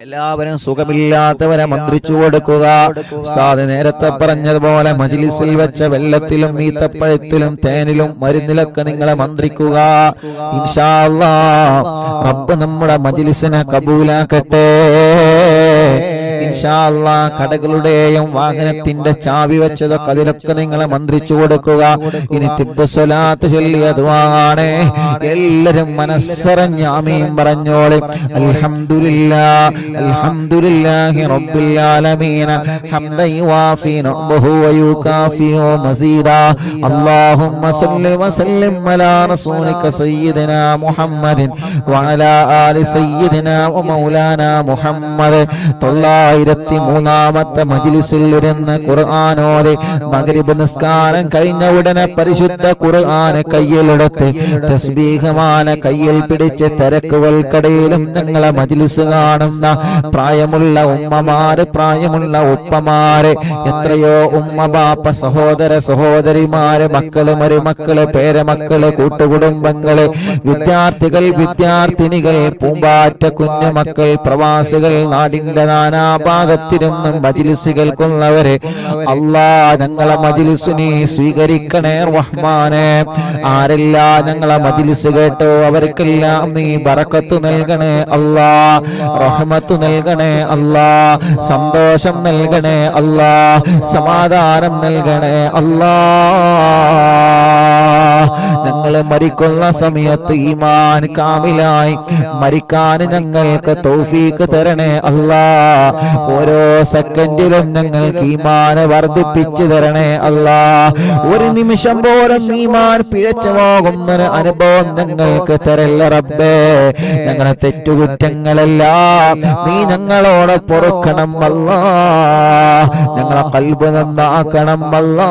എല്ലാവരും സുഖമില്ലാത്തവരെ മന്ത്രിച്ചു കൊടുക്കുക. ഉസ്താദ് നേരത്തെ പറഞ്ഞതുപോലെ മജ്‌ലിസിൽ വെച്ച വെള്ളത്തിലും ഈത്തപ്പഴത്തിലും തേനിലും മരുന്നിലൊക്കെ നിങ്ങളെ മന്ത്രിക്കുക. ഇൻഷാ അല്ലാഹ് റബ്ബ് നമ്മുടെ മജ്‌ലിസിനെ കബൂലാക്കട്ടെ. ഇൻഷാ അല്ലാഹ് കടകളുടെയും വാഹനത്തിന്റെ ചാവി വെച്ചതൊക്കെ അതിലൊക്കെ നിങ്ങളെ മന്ത്രിച്ചു കൊടുക്കുക. ഇനി തിബ്ബ് സ്വലാത്ത് ചൊല്ലിയ ദുആണ്. എല്ലാവരും മനസ്സറിഞ്ഞ് ആമീൻ പറഞ്ഞോളി. അൽഹംദുലില്ലാഹ് അൽഹംദുലില്ലാഹി റബ്ബിൽ ആലമീൻ ഹംദൻ യുവാഫി നഅ്മുഹു വയുകാഫിഉ മസീദാ. അല്ലാഹുമ്മ സ്വല്ലി വസല്ലിം അലാ റസൂലിക സയ്യിദിനാ മുഹമ്മദിൻ വഅലാ ആലി സയ്യിദിനാ വമൗലാനാ മുഹമ്മദ്. 903-ാമത്തെ മജ്‌ലിസിൽ ഇരുന്ന് ഖുർആൻ ഓതി മഗ്രിബ് നിസ്കാരം കഴിഞ്ഞ ഉടനെ പരിശുദ്ധ ഖുർആൻ കയ്യിലെടുത്ത് തസ്ബീഹ്മാല കയ്യിൽ പിടിച്ച് തിരക്കുകൾക്കിടയിലും ഞങ്ങളെ മജ്‌ലിസ് കാണുന്ന പ്രായമുള്ള ഉമ്മമാര്, പ്രായമുള്ള ഉപ്പമാര്, എത്രയോ ഉമ്മ ബാപ്പ, സഹോദര സഹോദരിമാര്, മക്കള്, മരുമക്കള്, പേരമക്കള്, കൂട്ടുകുടുംബങ്ങള്, വിദ്യാർത്ഥികൾ, വിദ്യാർത്ഥിനികൾ, പൂമ്പാറ്റ കുഞ്ഞുമക്കൾ, പ്രവാസികൾ, നാടിന്റെ നാനാഭാഗത്തിരുന്നും മജ്‌ലിസ് കേൾക്കുന്നവരെ അല്ലാ ഞങ്ങളെ മജ്‌ലിസ് നീ സ്വീകരിക്കണേ റഹ്മാനെ. ആരെല്ലാം ഞങ്ങളെ മജ്‌ലിസ് കേട്ടോ അവർക്കെല്ലാം നീ ബറക്കത്ത് നൽകണേ അല്ലാ, റഹ്മത്ത് നൽകണേ അല്ലാ, സന്തോഷം നൽകണേ അല്ലാ, സമാധാനം നൽകണേ അല്ലാ. ഞങ്ങൾ മരിക്കുന്ന സമയത്ത് ഈമാൻ കാമിലായി മരിക്കാൻ ഞങ്ങൾക്ക് തൗഫീഖ് തരണേ അല്ലാ. ഓരോ സെക്കൻഡിലും ഞങ്ങൾക്ക് ഈമാൻ വർദ്ധിപ്പിച്ചു തരണേ അല്ലാ. ഒരു നിമിഷം പോലും ഈമാൻ പിഴച്ചു പോകുന്ന അനുഭവം ഞങ്ങൾക്ക് തരല്ല റബ്ബേ. ഞങ്ങളെ തെറ്റുകുറ്റങ്ങളെല്ലാം നീ ഞങ്ങളോട് പൊറുക്കണം അല്ലാ. ഞങ്ങളെ ഖൽബ് നന്നാക്കണം അല്ലാ.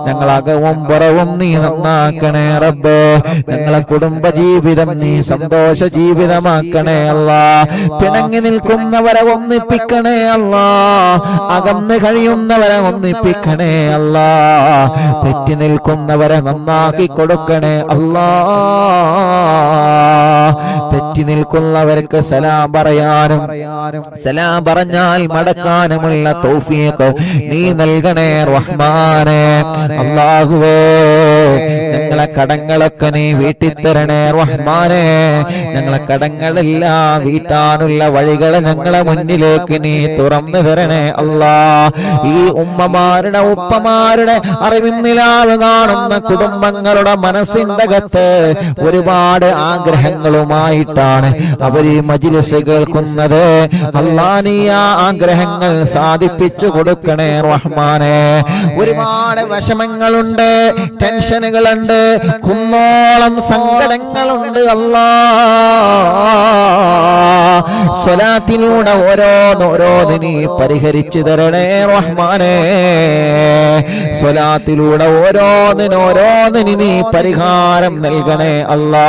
ഞങ്ങളെ അകവും പുറവും നീ നന്നാക്കണേ റബ്ബേ. ഞങ്ങളെ കുടുംബ ജീവിതം നീ സന്തോഷ ജീവിതമാക്കണേ അല്ലാ. പിണങ്ങി നിൽക്കുന്നവരെ ഒന്നിപ്പിക്കണേ അല്ലാ. അകന്ന് കഴിയുന്നവരെ ഒന്നിപ്പിക്കണേ അല്ലാ. തെറ്റി നിൽക്കുന്നവരെ നന്നാക്കി കൊടുക്കണേ അല്ലാ. തെറ്റി നിൽക്കുന്നവർക്ക് സലാം പറയാനും സലാം പറഞ്ഞാൽ മടക്കാനുമുള്ള തൗഫീഖ് നീ നൽകണേ റഹ്മാനെ. അല്ലാഹുവേ ഞങ്ങളെ കടങ്ങളൊക്കെ നീ വീട്ടിത്തരണേ റഹ്മാനെ. ഞങ്ങളെ കടങ്ങളെല്ലാം വീട്ടാനുള്ള വഴികൾ ഞങ്ങളെ മുന്നിലേക്ക് നീ തുറന്നു തരണേ അല്ലാ. ഈ ഉമ്മമാരുടെ ഉപ്പമാരുടെ അറിവിൻ നിലാവ് കാണുന്ന കുടുംബങ്ങളുടെ മനസ്സിന്റെ അകത്ത് ഒരുപാട് ആഗ്രഹങ്ങളുമായിട്ടാണ് അവർ ഈ മജ്‌ലിസ് കേൾക്കുന്നത്. അല്ലാ നീ ആ ആഗ്രഹങ്ങൾ സാധിപ്പിച്ചു കൊടുക്കണേ റഹ്മാനെ. ഒരുപാട് വിഷമങ്ങളുണ്ട്, ടെൻഷനുകളുണ്ട്, കുന്നോളം സങ്കടങ്ങളുണ്ട് അല്ലാ. സ്വലാത്തിലൂടെ ഓരോന്ന് നീ പരിഹരിച്ചു തരണേ റഹ്മാനേ. സ്വലാത്തിലൂടെ ഓരോന്നിന് നീ പരിഹാരം നൽകണേ അല്ലാ.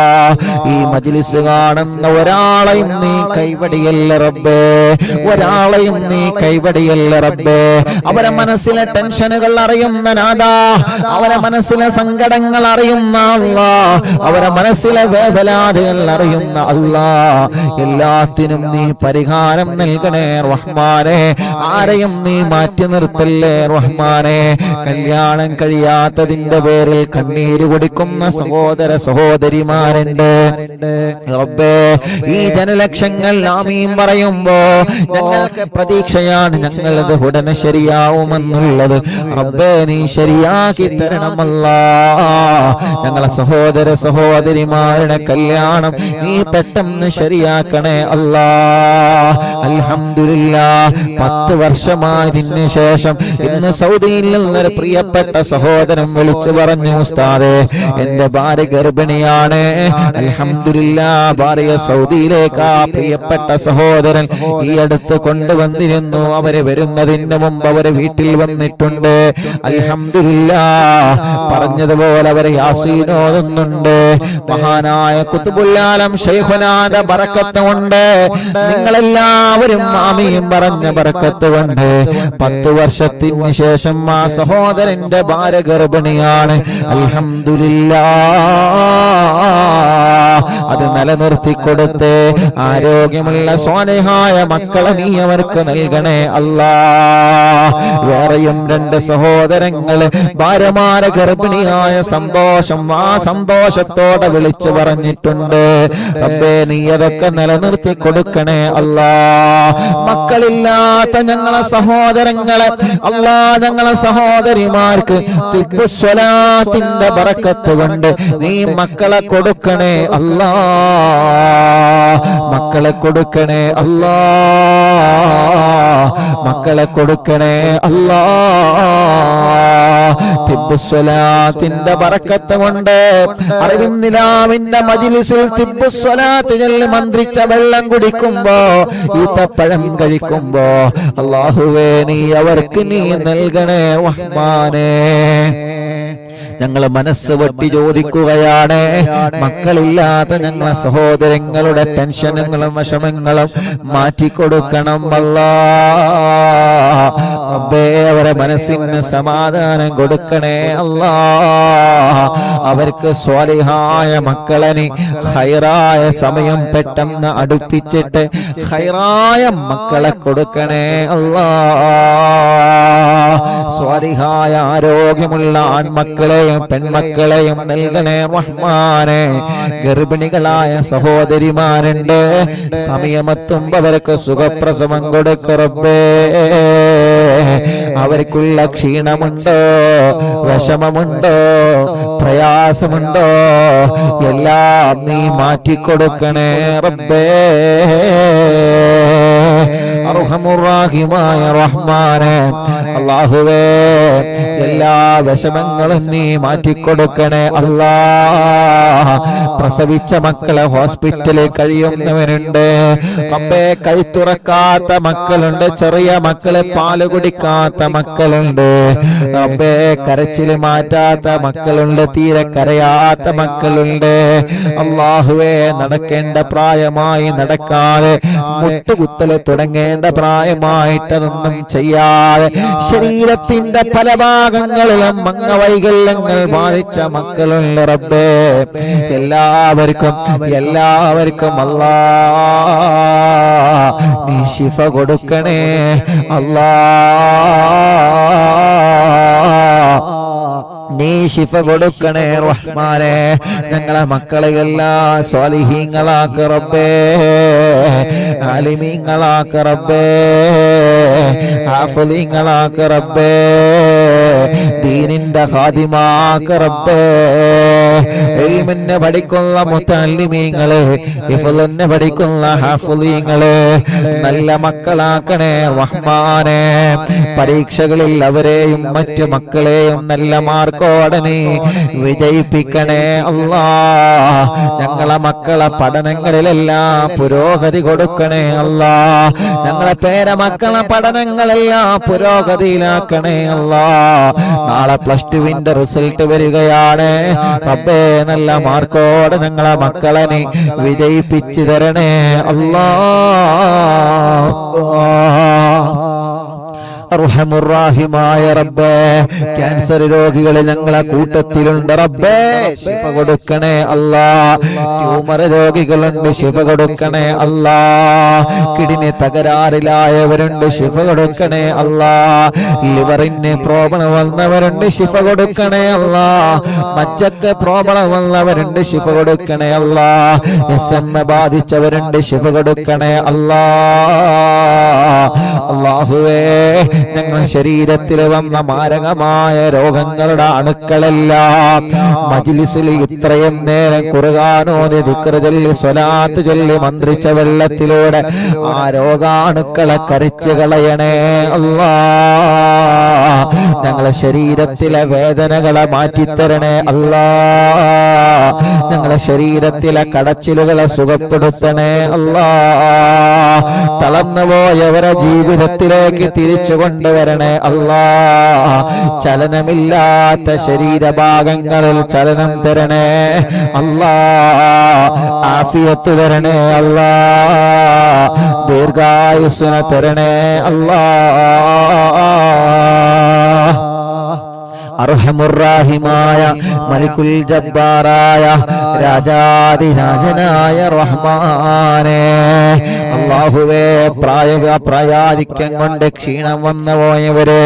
ഈ മജ്ലിസ് കാണുന്ന ഒരാളെയും നീ കൈവടിയല്ല റബ്ബേ, ഒരാളെയും നീ കൈവടിയല്ല റബ്ബേ. അവരെ മനസ്സിലെ ടെൻഷനുകൾ അറിയുന്ന നാഥാ, അവരെ മനസ്സിലെ സങ്കടങ്ങൾ അറിയുന്ന അല്ലാ, അവരെ മനസ്സിലെ വേവലാതികൾ അറിയുന്ന അല്ലാ, എല്ലാത്തിനും നീ പരിഹാരം നൽകണേ റഹ്മാനേ. ആരെയും നീ മാറ്റി നിർത്തല്ലേ റഹ്മാനേ. കല്യാണം കഴിയാത്തതിന്റെ പേരിൽ കണ്ണീര് കുടിക്കുന്ന സഹോദര സഹോദരിമാരുണ്ട് റബ്ബേ. ഈ ജനലക്ഷങ്ങൾ ആമീൻ പറയുമ്പോ ഞങ്ങൾക്ക് പ്രതീക്ഷയാണ്, ഞങ്ങളത് ഉടനെ ശരിയാവുമെന്നുള്ളത്. റബ്ബേ നീ ശരിയാക്കി തരണമല്ലാ. ഞങ്ങളെ സഹോദര സഹോദരിമാരുടെ കല്യാണം നീ പെട്ടെന്ന് ശരിയാക്കണേ അല്ലാ. അൽഹംദുലില്ലാഹ് 10 വർഷമായതിനു ശേഷം ഇന്ന് സൗദിയിൽ നിന്നൊരു പ്രിയപ്പെട്ട സഹോദരൻ വിളിച്ചു പറഞ്ഞു, ഉസ്താദേ എന്റെ ഭാര്യ ഗർഭിണിയാണ്. അൽഹംദുലില്ലാഹ് ഭാര്യ സൗദിയിലേക്ക് ആ പ്രിയപ്പെട്ട സഹോദരൻ ഈ അടുത്ത് കൊണ്ടുവന്നിരുന്നു. അവര് വരുന്നതിന് മുമ്പ് അവര് വീട്ടിൽ വന്നിട്ടുണ്ട്. അൽഹംദുലില്ലാഹ് പറഞ്ഞതുപോലെ അവര് യാസീൻ ഓതുന്നുണ്ട്. മഹാനായ ഖുത്ബുൽ ആലം ശൈഖുനാന്റെ ബറക്കത്ത് കൊണ്ട്, നിങ്ങളെല്ലാവരും ആമീൻ പറഞ്ഞ ബറക്കത്ത് കൊണ്ട് 10 വർഷത്തിന് ശേഷം ആ സഹോദരന്റെ ഭാര്യ ഗർഭിണിയാണ്. അൽഹംദുലില്ലാഹ് അത് നിലനിർത്തി കൊടുത്ത് ആരോഗ്യമുള്ള സ്വാലിഹായ മക്കളെ നീ അവർക്ക് നൽകണേ അല്ലാ. വേറെയും 2 സഹോദരങ്ങള് ഭാര്യമാരെ ഗർഭിണിയായ സന്തോഷം ആ സന്തോഷത്തോടെ വിളിച്ചു പറഞ്ഞിട്ടുണ്ട്. റബ്ബേ നീ അതൊക്കെ നിലനിർത്തി കൊടുക്കണേ അല്ലാ. മക്കളില്ലാത്ത ഞങ്ങളെ സഹോദരങ്ങളെ അല്ലാ, ഞങ്ങളെ സഹോദരിമാർക്ക് തിബ്ബുസ്വലാത്തിന്റെ ബറക്കത്ത് കൊണ്ട് നീ മക്കളെ കൊടുക്കണേ അല്ലാ. മക്കളെ കൊടുക്കണേ അല്ലാ, മക്കളെ കൊടുക്കണേ അല്ലാ. തിബ്ബുസ്വലാത്തിന്റെ ബറക്കത്ത് കൊണ്ട് അറിവിന്നിലാവിന്റെ മജ്ലിസിൽ തിബ്ബുസ്വലാത്ത് ചൊല്ലി മന്ത്രിച്ച വെള്ളം കുടിക്കുമ്പോ ഈത്തപ്പഴം കഴിക്കുമ്പോ അല്ലാഹുവേ നീ അവർക്ക് നീ നൽകണേ റഹ്മാനേ. ഞങ്ങൾ മനസ്സ് വെട്ടി ചോദിക്കുകയാണ്, മക്കളില്ലാത്ത ഞങ്ങളെ സഹോദരങ്ങളുടെ ടെൻഷനുകളും വിഷമങ്ങളും മാറ്റിക്കൊടുക്കണം അല്ലാ. റബ്ബേ അവരെ മനസ്സിന് സമാധാനം കൊടുക്കണേ അല്ലാ. അവർക്ക് സ്വാലിഹായ മക്കളെ നീ ഖൈറായ സമയം പെട്ടെന്ന് അടുപ്പിച്ചിട്ട് ഖൈറായ മക്കളെ കൊടുക്കണേ അല്ലാ. സ്വാലിഹായ ആരോഗ്യമുള്ള ആൺമക്കളെയും പെൺമക്കളെയും നൽകണേ റഹ്മാനേ. ഗർഭിണികളായ സഹോദരിമാരുണ്ട്, സമയമെത്തുമ്പോ അവർക്ക് സുഖപ്രസവം കൊടുക്ക റബ്ബേ. അവർക്കുള്ള ക്ഷീണമുണ്ടോ, വിഷമമുണ്ടോ, പ്രയാസമുണ്ടോ, എല്ലാം നീ മാറ്റിക്കൊടുക്കണേ റബ്ബേ. അർഹമുർ-റഹീമായ റഹ്മാനേ, അല്ലാഹുവേ എല്ലാ വിഷമങ്ങളും നീ മാറ്റിക്കൊടുക്കണേ അല്ലാ. പ്രസവിച്ച മക്കളെ ഹോസ്പിറ്റലിൽ കഴിയുന്നവരുണ്ട് റബ്ബേ. കൈത്തുറക്കാത്ത മക്കളുണ്ട്, ചെറിയ മക്കളെ പാല് കുടിക്കാത്ത മക്കളുണ്ട് റബ്ബേ. കരച്ചില് മാറ്റാത്ത മക്കളുണ്ട്, തീരെ കരയാത്ത മക്കളുണ്ട് അല്ലാഹുവേ. നടക്കേണ്ട പ്രായമായി നടക്കാതെ മുട്ടുകുത്തല് തുടങ്ങേണ്ട പ്രായമായിട്ടതൊന്നും ചെയ്യാതെ ശരീരത്തിന്റെ പല ഭാഗങ്ങളിലും അംഗവൈകല്യങ്ങൾ ബാധിച്ച മക്കളുണ്ട് റബ്ബേ. എല്ലാവർക്കും അല്ലാ നീ ശിഫ കൊടുക്കണേ അല്ലാ. നീ ശിഫ കൊടുക്കണേ റഹ്മാനേ. ഞങ്ങളെ മക്കളെ എല്ലാം സ്വാലിഹീങ്ങളാക്ക റബ്ബേ, ആലിമീങ്ങളാക്ക റബ്ബേ, ഹാഫിളീങ്ങളാക്ക റബ്ബേ, ദീനിന്റെ ഖാദിമാക്ക റബ്ബേ. ഇൽമിനെ പഠിക്കുന്ന മുതഅല്ലിമീങ്ങളെ, ഹിഫ്ളിനെ പഠിക്കുന്ന ഹാഫിളീങ്ങളെ നല്ല മക്കളാക്കണേ റഹ്മാനേ. പരീക്ഷകളിൽ അവരെയും മറ്റു മക്കളെയും നല്ല മാർക്ക് മാർക്കോടെ നീ വിജയിപ്പിക്കണേ അല്ലാ. ഞങ്ങളെ മക്കളെ പഠനങ്ങളിലെല്ലാം പുരോഗതി കൊടുക്കണേ അല്ലാ. ഞങ്ങളെ പേരമക്കളെ പഠനങ്ങളെല്ലാം പുരോഗതിയിലാക്കണേ അല്ലാ. നാളെ +2 റിസൾട്ട് വരികയാണ് റബ്ബേ. നല്ല മാർക്കോടെ ഞങ്ങളെ മക്കളെ നീ വിജയിപ്പിച്ചു തരണേ അല്ലാ. അർഹമുർറാഹിമായ റബ്ബേ, ക്യാൻസർ രോഗികൾ ഞങ്ങളെ കൂട്ടത്തിലുണ്ട് റബ്ബേ, ശിഫ കൊടുക്കണേ അല്ലാ. ട്യൂമർ രോഗികളുണ്ട്, ശിഫ കൊടുക്കണേ അല്ലാ. കിഡ്നി തകരാറിലായവരുണ്ട്, ശിഫ കൊടുക്കണേ അല്ലാ. ലിവറിന് പ്രോബ്ലം വന്നവരുണ്ട്, ശിഫ കൊടുക്കണേ അല്ലാ. മജ്ജക്ക് പ്രോബ്ലം വന്നവരുണ്ട്, ശിഫ കൊടുക്കണേ അല്ലാ. SMA ബാധിച്ചവരുണ്ട്, ശിഫ കൊടുക്കണേ അല്ലാ. അല്ലാഹുവേ, ഞങ്ങളുടെ ശരീരത്തിൽ വന്ന മാരകമായ രോഗങ്ങളുടെ അണുക്കളെല്ലാം മജ്ലിസിൽ ഇത്രയും നേരം ഖുർആനോദി ദിക്ർ ചൊല്ലി സ്വലാത്ത് ചൊല്ലി മന്ത്രിച്ച വെള്ളത്തിലൂടെ ആ രോഗാണുക്കളെ കരിച്ചു കളയണേ അല്ലാ. ഞങ്ങളുടെ ശരീരത്തിലെ വേദനകളെ മാറ്റിത്തരണേ അല്ലാ. ഞങ്ങളുടെ ശരീരത്തിലെ കടച്ചിലുകളെ സുഖപ്പെടുത്തണേ അല്ലാ. തളർന്നുപോയവരെ ജീവിതത്തിലേക്ക് തിരിച്ചു കൊണ്ടുവരണേ അല്ലാ. ചലനമില്ലാത്ത ശരീരഭാഗങ്ങളിൽ ചലനം തരണേ അല്ലാ. ആഫിയത്ത് തരണേ അല്ലാ. ദീർഘായുസ്സിനെ തരണേ അല്ലാ. അർഹമുർറാഹിമായ മലിക്കുൽ ജബ്ബാറായ രാജാധിരാജനായ റഹ്മാനേ, അല്ലാഹുവേ, പ്രായാധിക്യം കൊണ്ട് ക്ഷീണം വന്നു പോയവര്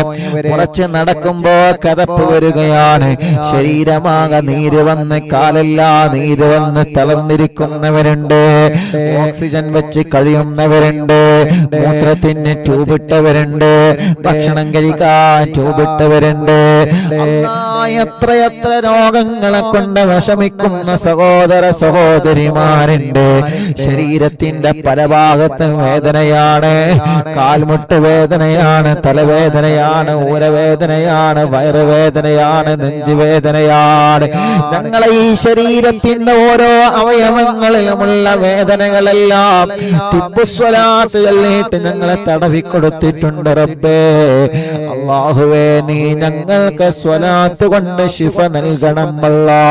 കുറച്ച് നടക്കുമ്പോ കതപ്പ് വരികയാണ്, ശരീരമാകെ നീര് വന്ന് കാലെല്ലാം നീര് വന്ന് തളർന്നിരിക്കുന്നവരുണ്ട്, ഓക്സിജൻ വെച്ച് കഴിയുന്നവരുണ്ട്, മൂത്രത്തിന് ട്യൂബിട്ടവരുണ്ട്, ഭക്ഷണം കഴിക്കാൻ ട്യൂബിട്ടവരുണ്ട്. എത്രയെത്ര രോഗങ്ങളെ കൊണ്ട് വിഷമിക്കുന്ന സഹോദര സഹോദരിമാരുണ്ട്. ശരീരത്തിന്റെ പല ഭാഗത്തും വേദനയാണ്, കാൽമുട്ട് വേദനയാണ്, തലവേദനയാണ്, ഊരവേദനയാണ്, വയറുവേദനയാണ്, നെഞ്ചുവേദനയാണ്. ഞങ്ങളെ ഈ ശരീരത്തിന്റെ ഓരോ അവയവങ്ങളിലുമുള്ള വേദനകളെല്ലാം തിബ്ബുസ്വലാത്ത് ചൊല്ലിയിട്ട് ഞങ്ങളെ തടവിക്കൊടുത്തിട്ടുണ്ട് റബ്ബേ. അല്ലാഹുവേ, നീ ഞങ്ങൾക്ക് സ്വലാത്ത് കൊണ്ട് ശിഫ നൽകണം അല്ലാ.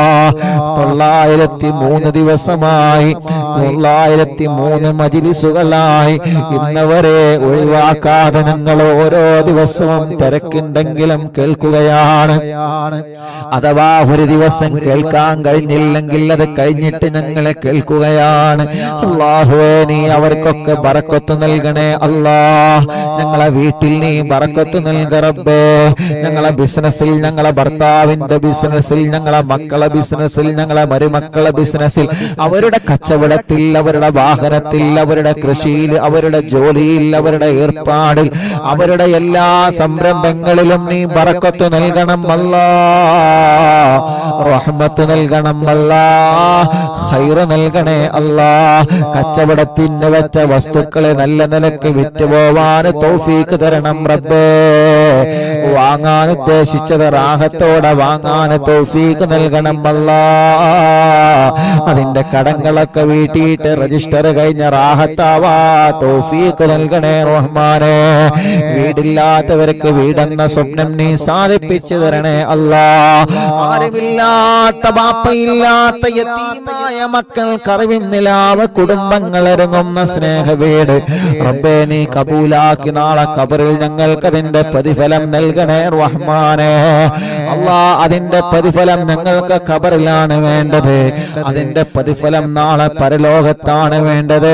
903 ദിവസമായി, 903 മജ്ലിസുകളായി ഇന്നവരെ ഒഴിവാക്കാതെ ഞങ്ങൾ ഓരോ ദിവസവും തിരക്കുണ്ടെങ്കിലും കേൾക്കുകയാണ്. അഥവാ ഒരു ദിവസം കേൾക്കാൻ കഴിഞ്ഞില്ലെങ്കിൽ അത് കഴിഞ്ഞിട്ട് ഞങ്ങളെ കേൾക്കുകയാണ്. അല്ലാഹുവേ, നീ അവർക്കൊക്കെ ബറക്കത്ത് നൽകണേ അല്ലാ. ഞങ്ങളെ വീട്ടിൽ നീ ബറക്കത്ത് നൽക റബ്ബേ. ഞങ്ങളെ ബിസിനസ്സിൽ, ഞങ്ങളെ ഭർത്താവിന്റെ ബിസിനസ്സിൽ, ഞങ്ങളെ മക്കളെ ബിസിനസ്സിൽ, ഞങ്ങളെ മരുമക്കളെ ബിസിനസ്സിൽ, അവരുടെ കച്ചവടത്തിൽ, അവരുടെ വാഹനത്തിൽ, അവരുടെ കൃഷിയിൽ, അവരുടെ ജോലിയിൽ, അവരുടെ ഏർപ്പാടിൽ, അവരുടെ എല്ലാ സംരംഭങ്ങളിലും നീ ബറക്കത്ത് നൽകണം അല്ലാ. റഹ്മത്ത് നൽകണം അല്ലാ. ഖൈർ നൽകണേ അല്ലാ. കച്ചവടത്തിന് വെച്ച വസ്തുക്കളെ നല്ല നിലക്ക് വിറ്റുപോവാൻ തൗഫീഖ് തരണം റബ്ബേ. വാങ്ങാൻ ഉദ്ദേശിച്ചത് റാഹത്തോടെ വാങ്ങാൻ തൗഫീഖ് നൽകണം അല്ലാ. അതിന്റെ കടങ്ങളൊക്കെ വീട്ടിയിട്ട് രജിസ്റ്റർ കഴിഞ്ഞ റാഹത്താവാ തൗഫീഖ് നൽകണേ റഹ്മാനേ. വീടില്ലാത്തവർക്ക് വീടെന്ന സ്വപ്നം നീ സാധിപ്പിച്ചു തരണേ അല്ലാ. ആരുമില്ലാത്ത, ബാപ്പയില്ലാത്ത യതീമായ മക്കൾക്ക് അറിവിൻ നിലാവ്, കുടുംബങ്ങൾ ഇറങ്ങുന്ന സ്നേഹ വീട് റബ്ബേ നീ കബൂലാക്കി നാളെ ഖബറിൽ ഞങ്ങൾക്ക് അതിന്റെ പ്രതിഫലം നൽകണേ റഹ്മാനേ. അല്ലാ, അതിന്റെ പ്രതിഫലം ഞങ്ങൾക്ക് ഖബറിലാണ് വേണ്ടത്, അതിന്റെ പ്രതിഫലം നാളെ പരലോകത്താണ് വേണ്ടത്,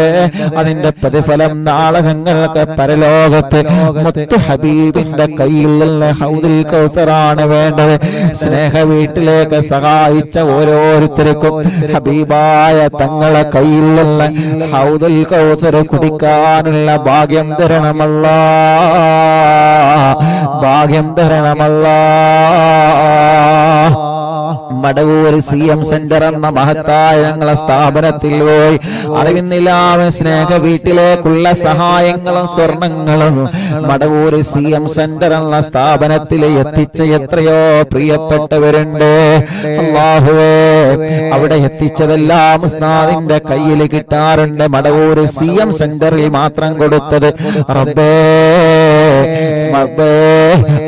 അതിന്റെ പ്രതിഫലം നാളെ ഞങ്ങൾക്ക് പരലോകത്ത് മുത്തു ഹബീബിന്റെ കയ്യിൽ നിന്ന് ഹൗദുൽ കൗസറാണ് വേണ്ടത്. സ്നേഹ വീട്ടിലേക്ക് സഹായിച്ച ഓരോരുത്തർക്കും ഹബീബായ തങ്ങളെ കയ്യിൽ നിന്ന് ഹൗദുൽ കൗസർ കുടിക്കാനുള്ള ഭാഗ്യം തരണമല്ലാ. ഭാഗ്യം തരണമല്ലാ. മടവൂർ CM സെന്റർ എന്ന മഹത്തായ ഞങ്ങളെ സ്ഥാപനത്തിൽ പോയി അറിവിന്നിലാവ് സ്നേഹ വീട്ടിലേക്കുള്ള സഹായങ്ങളും സ്വർണങ്ങളും മടവൂർ CM സെന്റർ എന്ന സ്ഥാപനത്തിൽ എത്തിച്ച എത്രയോ പ്രിയപ്പെട്ടവരുണ്ട്. അല്ലാഹുവേ, അവിടെ എത്തിച്ചതെല്ലാം ഉസ്താദിന്റെ കയ്യിൽ കിട്ടാറുണ്ട്. മടവൂർ CM സെന്ററിൽ മാത്രം കൊടുത്തത് റബ്ബേ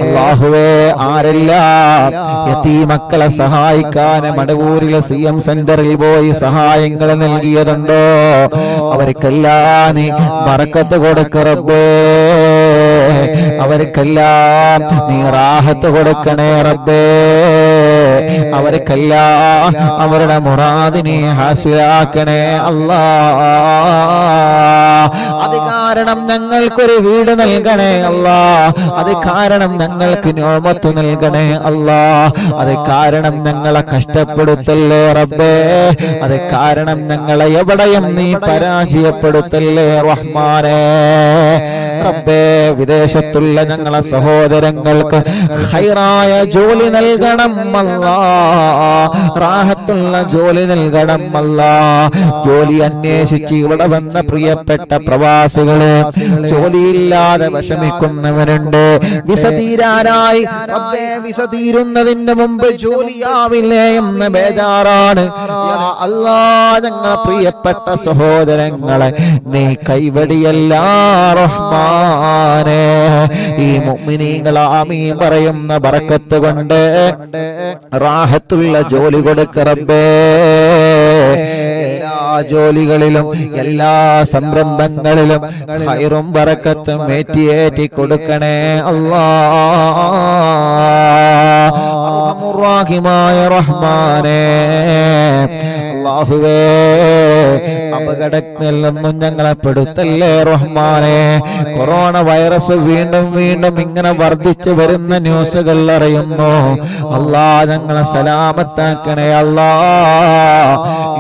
അല്ലാഹുവേ, ആരെല്ലാം യതീമക്കളെ സഹായിക്കാൻ മടവൂരിലെ CM സെന്ററിൽ പോയി സഹായങ്ങൾ നൽകിയതുണ്ടോ അവർക്കെല്ലാം നീ ബറക്കത്ത് കൊടുക്ക റബ്ബേ. അവർക്കെല്ലാം നീ റാഹത്ത് കൊടുക്കണേ റബ്ബേ. അവർക്കെല്ലാം അവരുടെ മുറാദിനെ ഹാസിലാക്കണേ അല്ലാ. അത് കാരണം ഞങ്ങൾക്കൊരു വീട് നൽകണേ അല്ലാ. അത് കാരണം ഞങ്ങൾക്ക് നിഅമത്ത് നൽകണേ അല്ലാ. അത് കാരണം ഞങ്ങളെ കഷ്ടപ്പെടുത്തല്ലേ റബ്ബേ. അത് കാരണം ഞങ്ങളെ എവിടെയും നീ പരാജയപ്പെടുത്തല്ലേ റഹ്മാനേ. റബ്ബേ, വിദേശത്തുള്ള ഞങ്ങളെ സഹോദരങ്ങൾക്ക് ഖൈറായ ജോലി നൽകണം അല്ലാ. റാഹത്തുള്ള ജോലി നൽകണം അല്ലാ. ജോലി അന്വേഷിച്ച് ഇവിടെ വന്ന പ്രിയപ്പെട്ട പ്രവാസികളെ, ജോലിയില്ലാതെ വിഷമിക്കുന്നവരുണ്ട്. വിസ തീരാനായി റബ്ബേ, വിസ തീരുന്നതിന് മുമ്പ് ജോലിയാവില്ലേ എന്ന ബേജാറാണ്. യാ അല്ലാ, ഞങ്ങളെ പ്രിയപ്പെട്ട സഹോദരങ്ങളെ നീ കൈവടിയല്ല റഹ്മാനേ. ഈ മുഅ്മിനീങ്ങൾ ആമീൻ പറയുന്ന ബറക്കത്ത് കൊണ്ട് റാഹത്തുള്ള ജോലി കൊടുക്ക റബ്ബേ. എല്ലാ ജോലികളിലും എല്ലാ സംരംഭങ്ങളിലും ഖൈറും ബറക്കത്തും ഏറ്റി കൊടുക്കണേ അല്ലാ. അർഹമുർ റഹീമായ റഹ്മാനേ, അല്ലാഹുവേ, അപകടത്തിൽ നിന്നും ഞങ്ങളെ പെടുത്തല്ലേ റഹ്മാനേ. കൊറോണ വൈറസ് വീണ്ടും വീണ്ടും ഇങ്ങനെ വർദ്ധിച്ചു വരുന്ന ന്യൂസുകൾ അറിയുന്നു. അല്ലാ, ഞങ്ങളെ സലാമത്താക്കണേ അല്ലാ.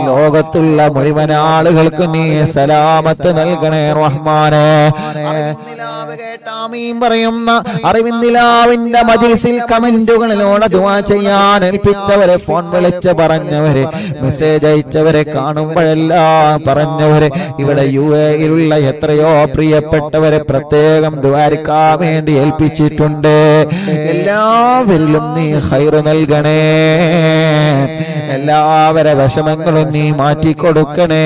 ലോകത്തുള്ള മുഴുവൻ ആളുകൾക്ക് നീ സലാമത്ത് നൽകണേ റഹ്മാനേ. ആമീൻ പറയുന്ന അറിവിന്ദിലാവിന്റെ മജ്‌ലിസിൽ കമന്റുകളിലൂടെ ദുആ ചെയ്യാൻ ഏൽപ്പിച്ചവരെ, ഫോൺ വിളിച്ച് പറഞ്ഞവരെ, മെസ്സേജ് അയച്ചവരെ, കാണുമ്പോഴെല്ലാം പറഞ്ഞവരെ, ഇവിടെ UAE-യിലുള്ള എത്രയോ പ്രിയപ്പെട്ടവരെ പ്രത്യേകം ദുആരിക്കാൻ വേണ്ടി ഏൽപ്പിച്ചിട്ടുണ്ട്. എല്ലാവരിലും നീ ഖൈർ നൽകണേ. എല്ലാവരുടെ വിഷമങ്ങളും നീ മാറ്റിക്കൊടുക്കണേ.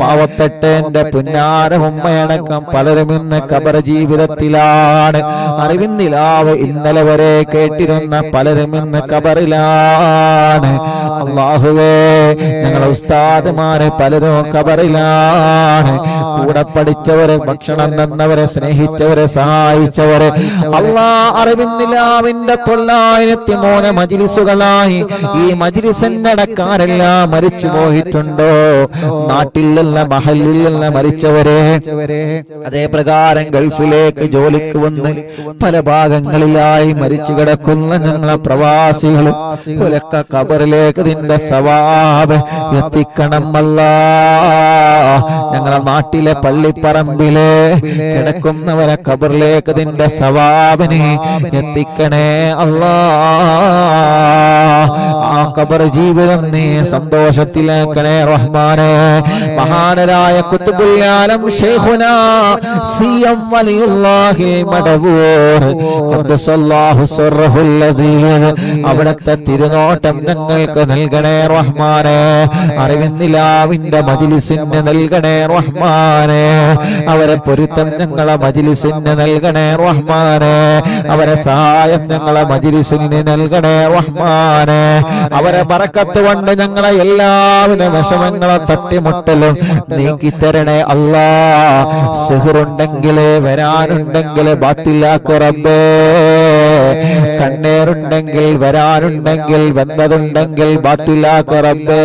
പാവപ്പെട്ട എന്റെ പുന്നാര ഉമ്മയടക്കം പലരും ഇന്ന് ഖബർ ജീവിതത്തിലാണ്. അറിവിന്നിലാവ് ഇന്നലെ വരെ കേട്ടിരുന്ന പലരും ഇന്ന് ഖബറിലാണ്. അല്ലാഹുവേ, ഞങ്ങളെ ഉസ്താദുമാരെ പലരും ഖബറിലാണ്. കൂടെ പഠിച്ചവരെ, ഭക്ഷണം തന്നവരെ, സ്നേഹിച്ചവരെ, സഹായിച്ചവരെ അല്ലാ, അറിവിന്നിലാവിന്റെ 903 മജ്‌ലിസുകളായി ഈ മജ്‌ലിസിന്റെ അടക്കാരെല്ലാം മരിച്ചു പോയിട്ടുണ്ടോ? നാട്ടിൽ നിന്ന് മഹല്ലിൽ നിന്ന് മരിച്ചവരെ, അതേ പ്രകാരം ഗൾഫിലേക്ക് ജോലിക്ക് വന്ന് പല ഭാഗങ്ങളിലായി മരിച്ചു കിടക്കുന്ന ഞങ്ങളെ പ്രവാസികൾ ഒലക്ക ഖബറിലേക്ക് നിന്റെ സവാബ് എത്തിക്കണം അല്ലാ. ഞങ്ങളെ നാട്ടിലെ പള്ളിപ്പറമ്പിലെ കിടക്കുന്നവരെ ഖബറിലേക്ക് നിന്റെ സവാബിനെ എത്തിക്കണേ അല്ലാ. ആ ഖബർ ജീവിതം നീ സന്തോഷത്തിലാക്കണേ റഹ്മാനേ. മഹാനരായ ഖുത്ബുൽ ആലം ശൈഖുനാ CM വലിയുല്ലാഹി മടവൂർ ഖദ്ദസല്ലാഹു സിർറഹുൽ അസീസ് അവിടത്തെ തിരുനോട്ടം ഞങ്ങൾക്ക് നൽകണേ റഹ്മാനേ. അറിവിന്നിലാവിന്റെ മജ്‌ലിസിന് നൽകണേ റഹ്മാനേ. അവരെ പൊരുത്തം ഞങ്ങളെ മജ്‌ലിസിന് നൽകണേ റഹ്മാനേ. അവരെ സഹായം ഞങ്ങളെ മജ്‌ലിസിന് നൽകണേ റഹ്മാനേ. അവരെ ബറക്കത്ത് കൊണ്ട് ഞങ്ങളെ എല്ലാവിധ വിഷമങ്ങളെ തട്ടിമുട്ടലും നീക്കിത്തരണേ അല്ലാ. സിഹ്റുണ്ടെങ്കിൽ വരാനുണ്ടെങ്കിൽ ബാത്തിലാക്കു റബ്ബേ. കണ്ണേറുണ്ടെങ്കിൽ വരാനുണ്ടെങ്കിൽ വന്നതുണ്ടെങ്കിൽ ബാത്തിലാക്കു റബ്ബേ.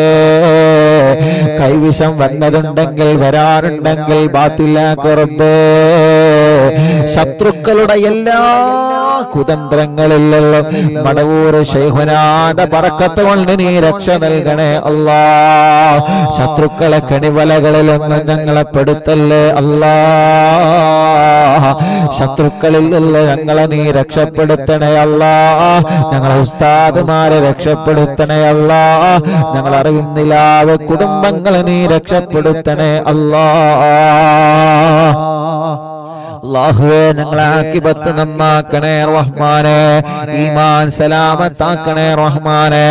കൈവിഷം വന്നതുണ്ടെങ്കിൽ വരാനുണ്ടെങ്കിൽ ബാത്തിലാക്കു റബ്ബേ. ശത്രുക്കളുടെ എല്ലാ കുതന്ത്രങ്ങളിലുള്ള മടവൂർ ശൈഖുനാന്റെ ബറക്കത്ത് കൊണ്ട് നീ രക്ഷ നൽകണേ അല്ലാ. ശത്രുക്കളെ കെണിവലകളിൽ നിന്ന് ഞങ്ങളെ പെടുത്തല്ലേ അല്ലാ. ശത്രുക്കളിൽ നിന്ന് ഞങ്ങളെ നീ രക്ഷപ്പെടുത്തണേ അല്ലാ. ഞങ്ങളെ ഉസ്താദുമാരെ രക്ഷപ്പെടുത്തണേ അല്ലാ. ഞങ്ങൾ അറിവിന്നിലാവ് കുടുംബങ്ങളെ നീ രക്ഷപ്പെടുത്തണേ അല്ലാ. അല്ലാഹുവേ ഞങ്ങളെ ആഖിബത്ത് നന്നാക്കണേ റഹ്മാനേ. ഈമാൻ സലാമത്താക്കണേ റഹ്മാനേ.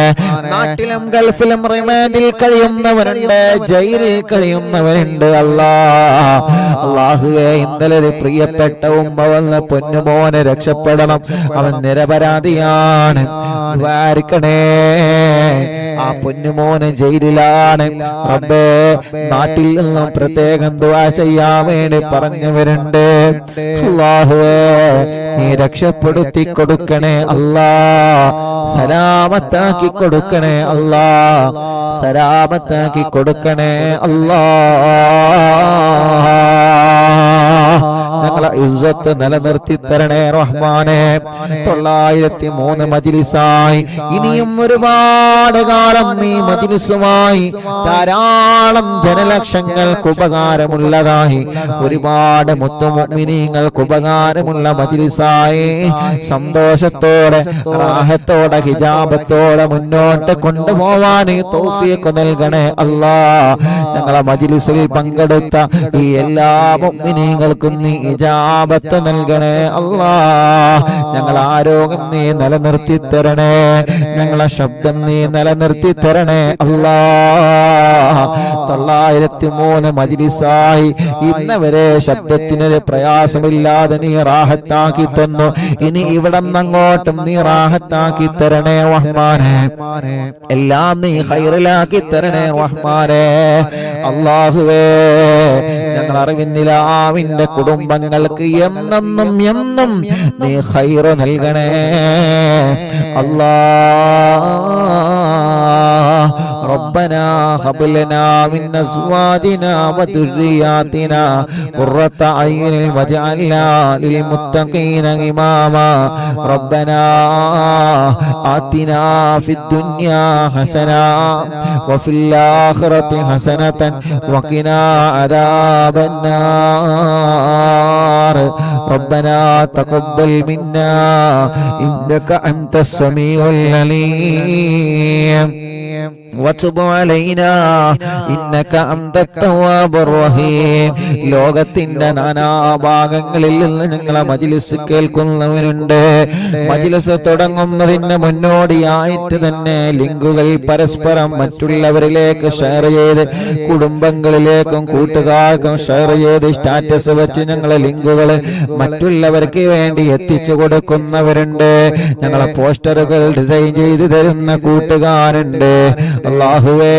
നാട്ടിലും ഗൾഫിലും റിമാൻഡിൽ കഴിയുന്നവരുണ്ട്, ജയിലിൽ കഴിയുന്നവരുണ്ട് അല്ലാഹുവേ ഇന്നലെ ഒരു പ്രിയപ്പെട്ട ഉമ്മ വന്ന് പൊന്നുമോനെ രക്ഷപ്പെടണം, അവൻ നിരപരാധിയാണ്, ദ്വാരിക്കണേ. ആ പൊന്നുമോന് ജയിലിലാണ് റബ്ബേ. നാട്ടിൽ നിന്നും പ്രത്യേകം ദുആ ചെയ്യാൻ വേണ്ടി പറഞ്ഞവരുണ്ട്. അല്ലാഹുവേ നീ രക്ഷപ്പെടുത്തി കൊടുക്കണേ അല്ലാ. സലാമത്താക്കി കൊടുക്കണേ അല്ലാ. സലാമത്താക്കി കൊടുക്കണേ അല്ലാ. ഞങ്ങളെ ഇസ്സത്ത് നിലനിർത്തി തരണേ റഹ്മാനേ. 903 മജ്ലിസായി ഇനിയും ഒരുപാട് കാലം നീ മജ്ലിസുമായി ധാരാളം ജനലക്ഷങ്ങൾക്ക് ഉപകാരമുള്ളതായി ഒരുപാട് മുത്തുമുഅ്മിനീങ്ങൾക്ക് ഉപകാരമുള്ള മജ്ലിസായി സന്തോഷത്തോടെ റാഹത്തോടെ ഹിജാബത്തോടെ മുന്നോട്ട് കൊണ്ടുപോവാൻ തൗഫീഖ് നൽകണേ അല്ലാ. ഞങ്ങളെ മജ്ലിസിൽ പങ്കെടുത്ത ഈ എല്ലാ മുഅ്മിനീങ്ങൾക്കും നീ ഇജാബത്ത് നൽകണേ അല്ലാ. ഞങ്ങൾ ആരോഗ്യം നീ നിലനിർത്തി തരണേ. ഞങ്ങളെ ശബ്ദം നീ നിലനിർത്തി തരണേ അല്ലാ. 903 മജ്ലിസായി ഇന്നവരെ ശബ്ദത്തിനൊരു പ്രയാസമില്ലാതെ നീ റാഹത്താക്കി തന്നു. ഇനി ഇവിടെ അങ്ങോട്ടും നീ റാഹത്താക്കി തരണേ റഹ്മാനേ. എല്ലാം നീ ഖൈറിലാക്കി തരണേ റഹ്മാനേ. അല്ലാഹുവേ ഞങ്ങൾ അറിവിന്നിലാവിന്റെ കുടുംബങ്ങൾക്ക് എന്നും നീ ഖൈർ നൽകണേ അല്ലാ. ربنا هب لنا من ازواجنا وذرياتنا قرة اعين واجعلنا للمتقين اماما. ربنا آتنا في الدنيا حسنة وفي الآخرة حسنة وقنا عذاب النار. ربنا تقبل منا إنك أنت السميع العليم وتب علينا إنك أنت التواب الرحيم. ലോകത്തിന്റെ നാനാഭാഗങ്ങളിൽ നിന്ന് ഞങ്ങളെ മജ്ലിസ് കേൾക്കുന്നവരുണ്ട്. മജ്ലിസ് തുടങ്ങുന്നതിന് മുന്നോടിയായിട്ട് തന്നെ ലിങ്കുകൾ പരസ്പരം മറ്റുള്ളവരിലേക്ക് ഷെയർ ചെയ്ത് കുടുംബങ്ങളിലേക്കും കൂട്ടുകാർക്കും ഷെയർ ചെയ്ത് സ്റ്റാറ്റസ് വെച്ച് ഞങ്ങളെ ലിങ്കുകൾ മറ്റുള്ളവർക്ക് വേണ്ടി എത്തിച്ചു കൊടുക്കുന്നവരുണ്ട്. ഞങ്ങളെ പോസ്റ്ററുകൾ ഡിസൈൻ ചെയ്ത് തരുന്ന കൂട്ടുകാരുണ്ട്. അല്ലാഹുവേ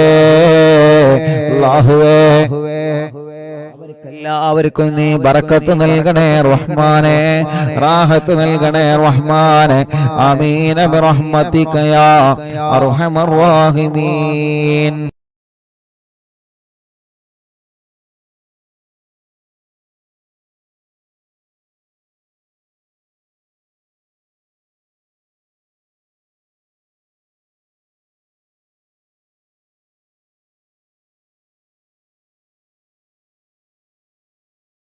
എല്ലാവർക്കും നീ ബറക്കത്ത് നൽകണേ റഹ്മാനേ. റാഹത്ത് നൽകണേ റഹ്മാനേ. ആമീൻ ബിറഹ്മതിക യാ അർഹമർ റഹീമീൻ.